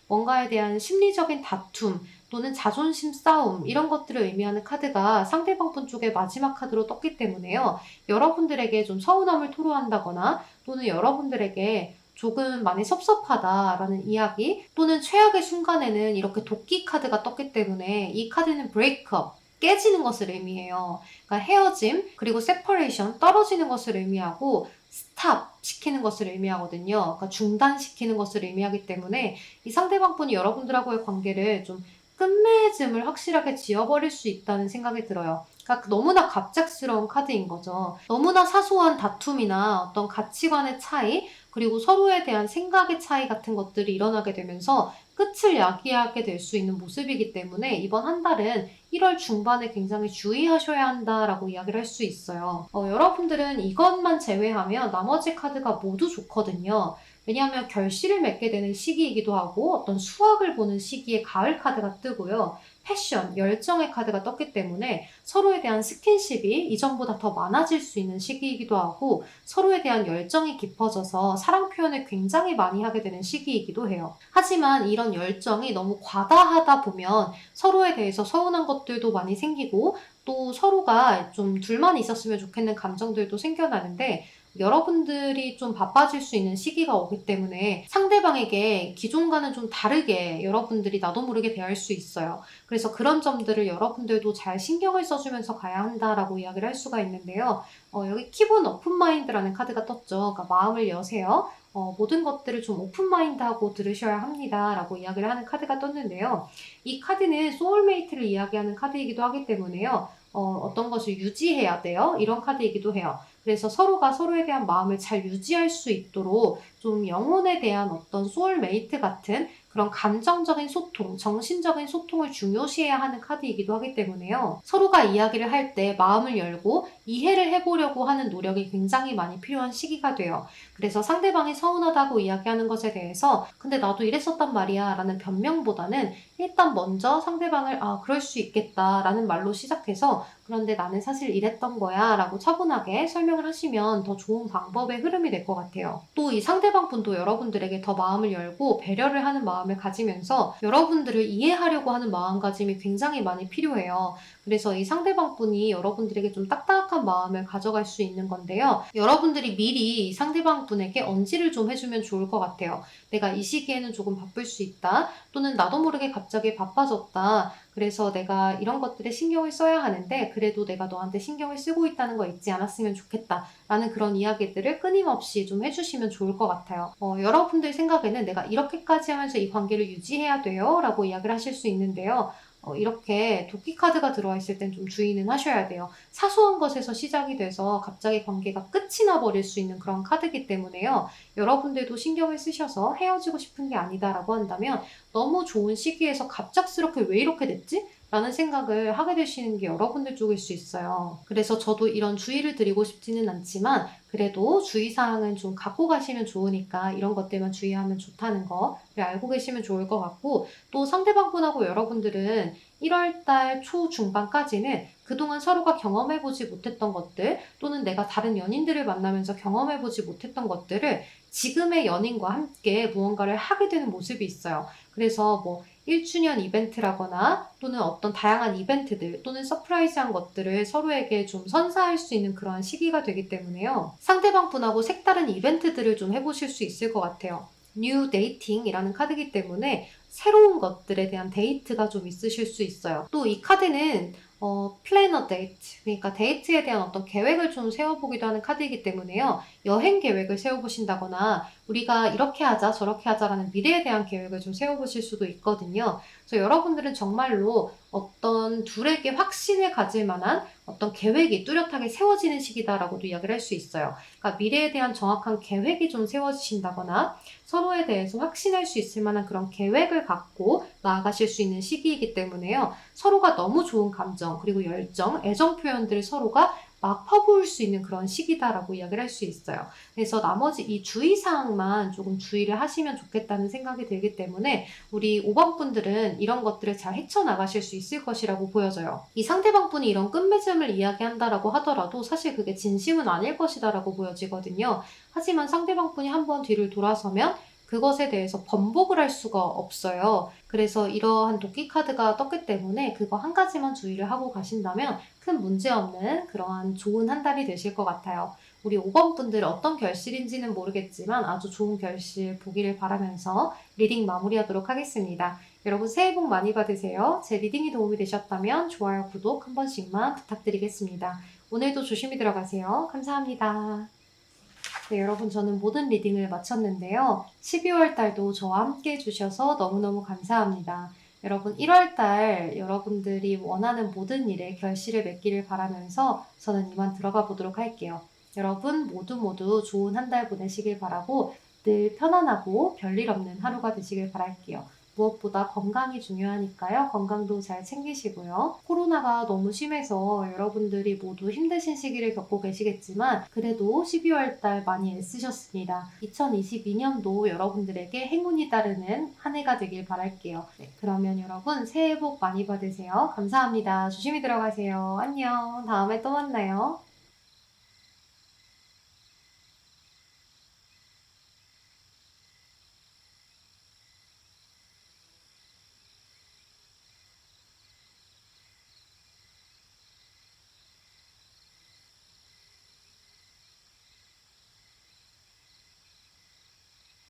뭔가에 대한 심리적인 다툼, 또는 자존심 싸움 이런 것들을 의미하는 카드가 상대방 분 쪽에 마지막 카드로 떴기 때문에요. 여러분들에게 좀 서운함을 토로한다거나 또는 여러분들에게 조금 많이 섭섭하다라는 이야기 또는 최악의 순간에는 이렇게 도끼 카드가 떴기 때문에 이 카드는 브레이크업 깨지는 것을 의미해요. 그러니까 헤어짐 그리고 세퍼레이션 떨어지는 것을 의미하고 스탑 시키는 것을 의미하거든요. 그러니까 중단시키는 것을 의미하기 때문에 이 상대방 분이 여러분들하고의 관계를 좀 끝맺음을 확실하게 지어버릴 수 있다는 생각이 들어요. 그러니까 너무나 갑작스러운 카드인 거죠. 너무나 사소한 다툼이나 어떤 가치관의 차이 그리고 서로에 대한 생각의 차이 같은 것들이 일어나게 되면서 끝을 야기하게 될 수 있는 모습이기 때문에 이번 한 달은 1월 중반에 굉장히 주의하셔야 한다라고 이야기를 할 수 있어요. 여러분들은 이것만 제외하면 나머지 카드가 모두 좋거든요. 왜냐하면 결실을 맺게 되는 시기이기도 하고 어떤 수확을 보는 시기에 가을 카드가 뜨고요. 패션, 열정의 카드가 떴기 때문에 서로에 대한 스킨십이 이전보다 더 많아질 수 있는 시기이기도 하고 서로에 대한 열정이 깊어져서 사랑 표현을 굉장히 많이 하게 되는 시기이기도 해요. 하지만 이런 열정이 너무 과다하다 보면 서로에 대해서 서운한 것들도 많이 생기고 또 서로가 좀 둘만 있었으면 좋겠는 감정들도 생겨나는데 여러분들이 좀 바빠질 수 있는 시기가 오기 때문에 상대방에게 기존과는 좀 다르게 여러분들이 나도 모르게 대할 수 있어요. 그래서 그런 점들을 여러분들도 잘 신경을 써주면서 가야 한다라고 이야기를 할 수가 있는데요. 여기 Keep an Open Mind라는 카드가 떴죠. 그러니까 마음을 여세요. 모든 것들을 좀 오픈마인드하고 들으셔야 합니다. 라고 이야기를 하는 카드가 떴는데요. 이 카드는 소울메이트를 이야기하는 카드이기도 하기 때문에요. 어떤 것을 유지해야 돼요. 이런 카드이기도 해요. 그래서 서로가 서로에 대한 마음을 잘 유지할 수 있도록 좀 영혼에 대한 어떤 소울메이트 같은 그런 감정적인 소통, 정신적인 소통을 중요시해야 하는 카드이기도 하기 때문에요. 서로가 이야기를 할 때 마음을 열고 이해를 해보려고 하는 노력이 굉장히 많이 필요한 시기가 돼요. 그래서 상대방이 서운하다고 이야기하는 것에 대해서 근데 나도 이랬었단 말이야 라는 변명보다는 일단 먼저 상대방을 그럴 수 있겠다 라는 말로 시작해서 그런데 나는 사실 이랬던 거야 라고 차분하게 설명을 하시면 더 좋은 방법의 흐름이 될 것 같아요. 또 이 상대방 분도 여러분들에게 더 마음을 열고 배려를 하는 마음을 가지면서 여러분들을 이해하려고 하는 마음가짐이 굉장히 많이 필요해요. 그래서 이 상대방 분이 여러분들에게 좀 딱딱한 마음을 가져갈 수 있는 건데요. 여러분들이 미리 상대방 분에게 언지를 좀 해주면 좋을 것 같아요. 내가 이 시기에는 조금 바쁠 수 있다. 또는 나도 모르게 갑자기 바빠졌다. 그래서 내가 이런 것들에 신경을 써야 하는데 그래도 내가 너한테 신경을 쓰고 있다는 거 잊지 않았으면 좋겠다. 라는 그런 이야기들을 끊임없이 좀 해주시면 좋을 것 같아요. 여러분들 생각에는 내가 이렇게까지 하면서 이 관계를 유지해야 돼요. 라고 이야기를 하실 수 있는데요. 이렇게 도끼 카드가 들어와 있을 땐 좀 주의는 하셔야 돼요. 사소한 것에서 시작이 돼서 갑자기 관계가 끝이 나버릴 수 있는 그런 카드이기 때문에요. 여러분들도 신경을 쓰셔서 헤어지고 싶은 게 아니다라고 한다면 너무 좋은 시기에서 갑작스럽게 왜 이렇게 됐지? 라는 생각을 하게 되시는 게 여러분들 쪽일 수 있어요. 그래서 저도 이런 주의를 드리고 싶지는 않지만 그래도 주의사항은 좀 갖고 가시면 좋으니까 이런 것들만 주의하면 좋다는 거를 알고 계시면 좋을 것 같고 또 상대방분하고 여러분들은 1월달 초중반까지는 그동안 서로가 경험해보지 못했던 것들 또는 내가 다른 연인들을 만나면서 경험해보지 못했던 것들을 지금의 연인과 함께 무언가를 하게 되는 모습이 있어요. 그래서 1주년 이벤트라거나 또는 어떤 다양한 이벤트들 또는 서프라이즈한 것들을 서로에게 좀 선사할 수 있는 그런 시기가 되기 때문에요. 상대방 분하고 색다른 이벤트들을 좀 해보실 수 있을 것 같아요. New Dating이라는 카드이기 때문에 새로운 것들에 대한 데이트가 좀 있으실 수 있어요. 또 이 카드는 플래너 데이트, 그러니까 데이트에 대한 어떤 계획을 좀 세워보기도 하는 카드이기 때문에요. 여행 계획을 세워보신다거나 우리가 이렇게 하자 저렇게 하자라는 미래에 대한 계획을 좀 세워보실 수도 있거든요. 그래서 여러분들은 정말로 어떤 둘에게 확신을 가질 만한 어떤 계획이 뚜렷하게 세워지는 시기다라고도 이야기를 할 수 있어요. 그러니까 미래에 대한 정확한 계획이 좀 세워지신다거나 서로에 대해서 확신할 수 있을 만한 그런 계획을 갖고 나아가실 수 있는 시기이기 때문에요. 서로가 너무 좋은 감정, 그리고 열정, 애정 표현들을 서로가 막 퍼부을 수 있는 그런 시기다라고 이야기를 할 수 있어요. 그래서 나머지 이 주의사항만 조금 주의를 하시면 좋겠다는 생각이 들기 때문에 우리 5번 분들은 이런 것들을 잘 헤쳐나가실 수 있을 것이라고 보여져요. 이 상대방 분이 이런 끝맺음을 이야기한다라고 하더라도 사실 그게 진심은 아닐 것이다라고 보여지거든요. 하지만 상대방 분이 한번 뒤를 돌아서면 그것에 대해서 번복을 할 수가 없어요. 그래서 이러한 도끼 카드가 떴기 때문에 그거 한 가지만 주의를 하고 가신다면 큰 문제 없는 그러한 좋은 한 달이 되실 것 같아요. 우리 5번 분들 어떤 결실인지는 모르겠지만 아주 좋은 결실 보기를 바라면서 리딩 마무리하도록 하겠습니다. 여러분 새해 복 많이 받으세요. 제 리딩이 도움이 되셨다면 좋아요, 구독 한 번씩만 부탁드리겠습니다. 오늘도 조심히 들어가세요. 감사합니다. 네, 여러분 저는 모든 리딩을 마쳤는데요. 12월 달도 저와 함께 해주셔서 너무너무 감사합니다. 여러분 1월 달 여러분들이 원하는 모든 일에 결실을 맺기를 바라면서 저는 이만 들어가 보도록 할게요. 여러분 모두 좋은 한 달 보내시길 바라고 늘 편안하고 별일 없는 하루가 되시길 바랄게요. 무엇보다 건강이 중요하니까요. 건강도 잘 챙기시고요. 코로나가 너무 심해서 여러분들이 모두 힘드신 시기를 겪고 계시겠지만 그래도 12월 달 많이 애쓰셨습니다. 2022년도 여러분들에게 행운이 따르는 한 해가 되길 바랄게요. 네, 그러면 여러분 새해 복 많이 받으세요. 감사합니다. 조심히 들어가세요. 안녕. 다음에 또 만나요.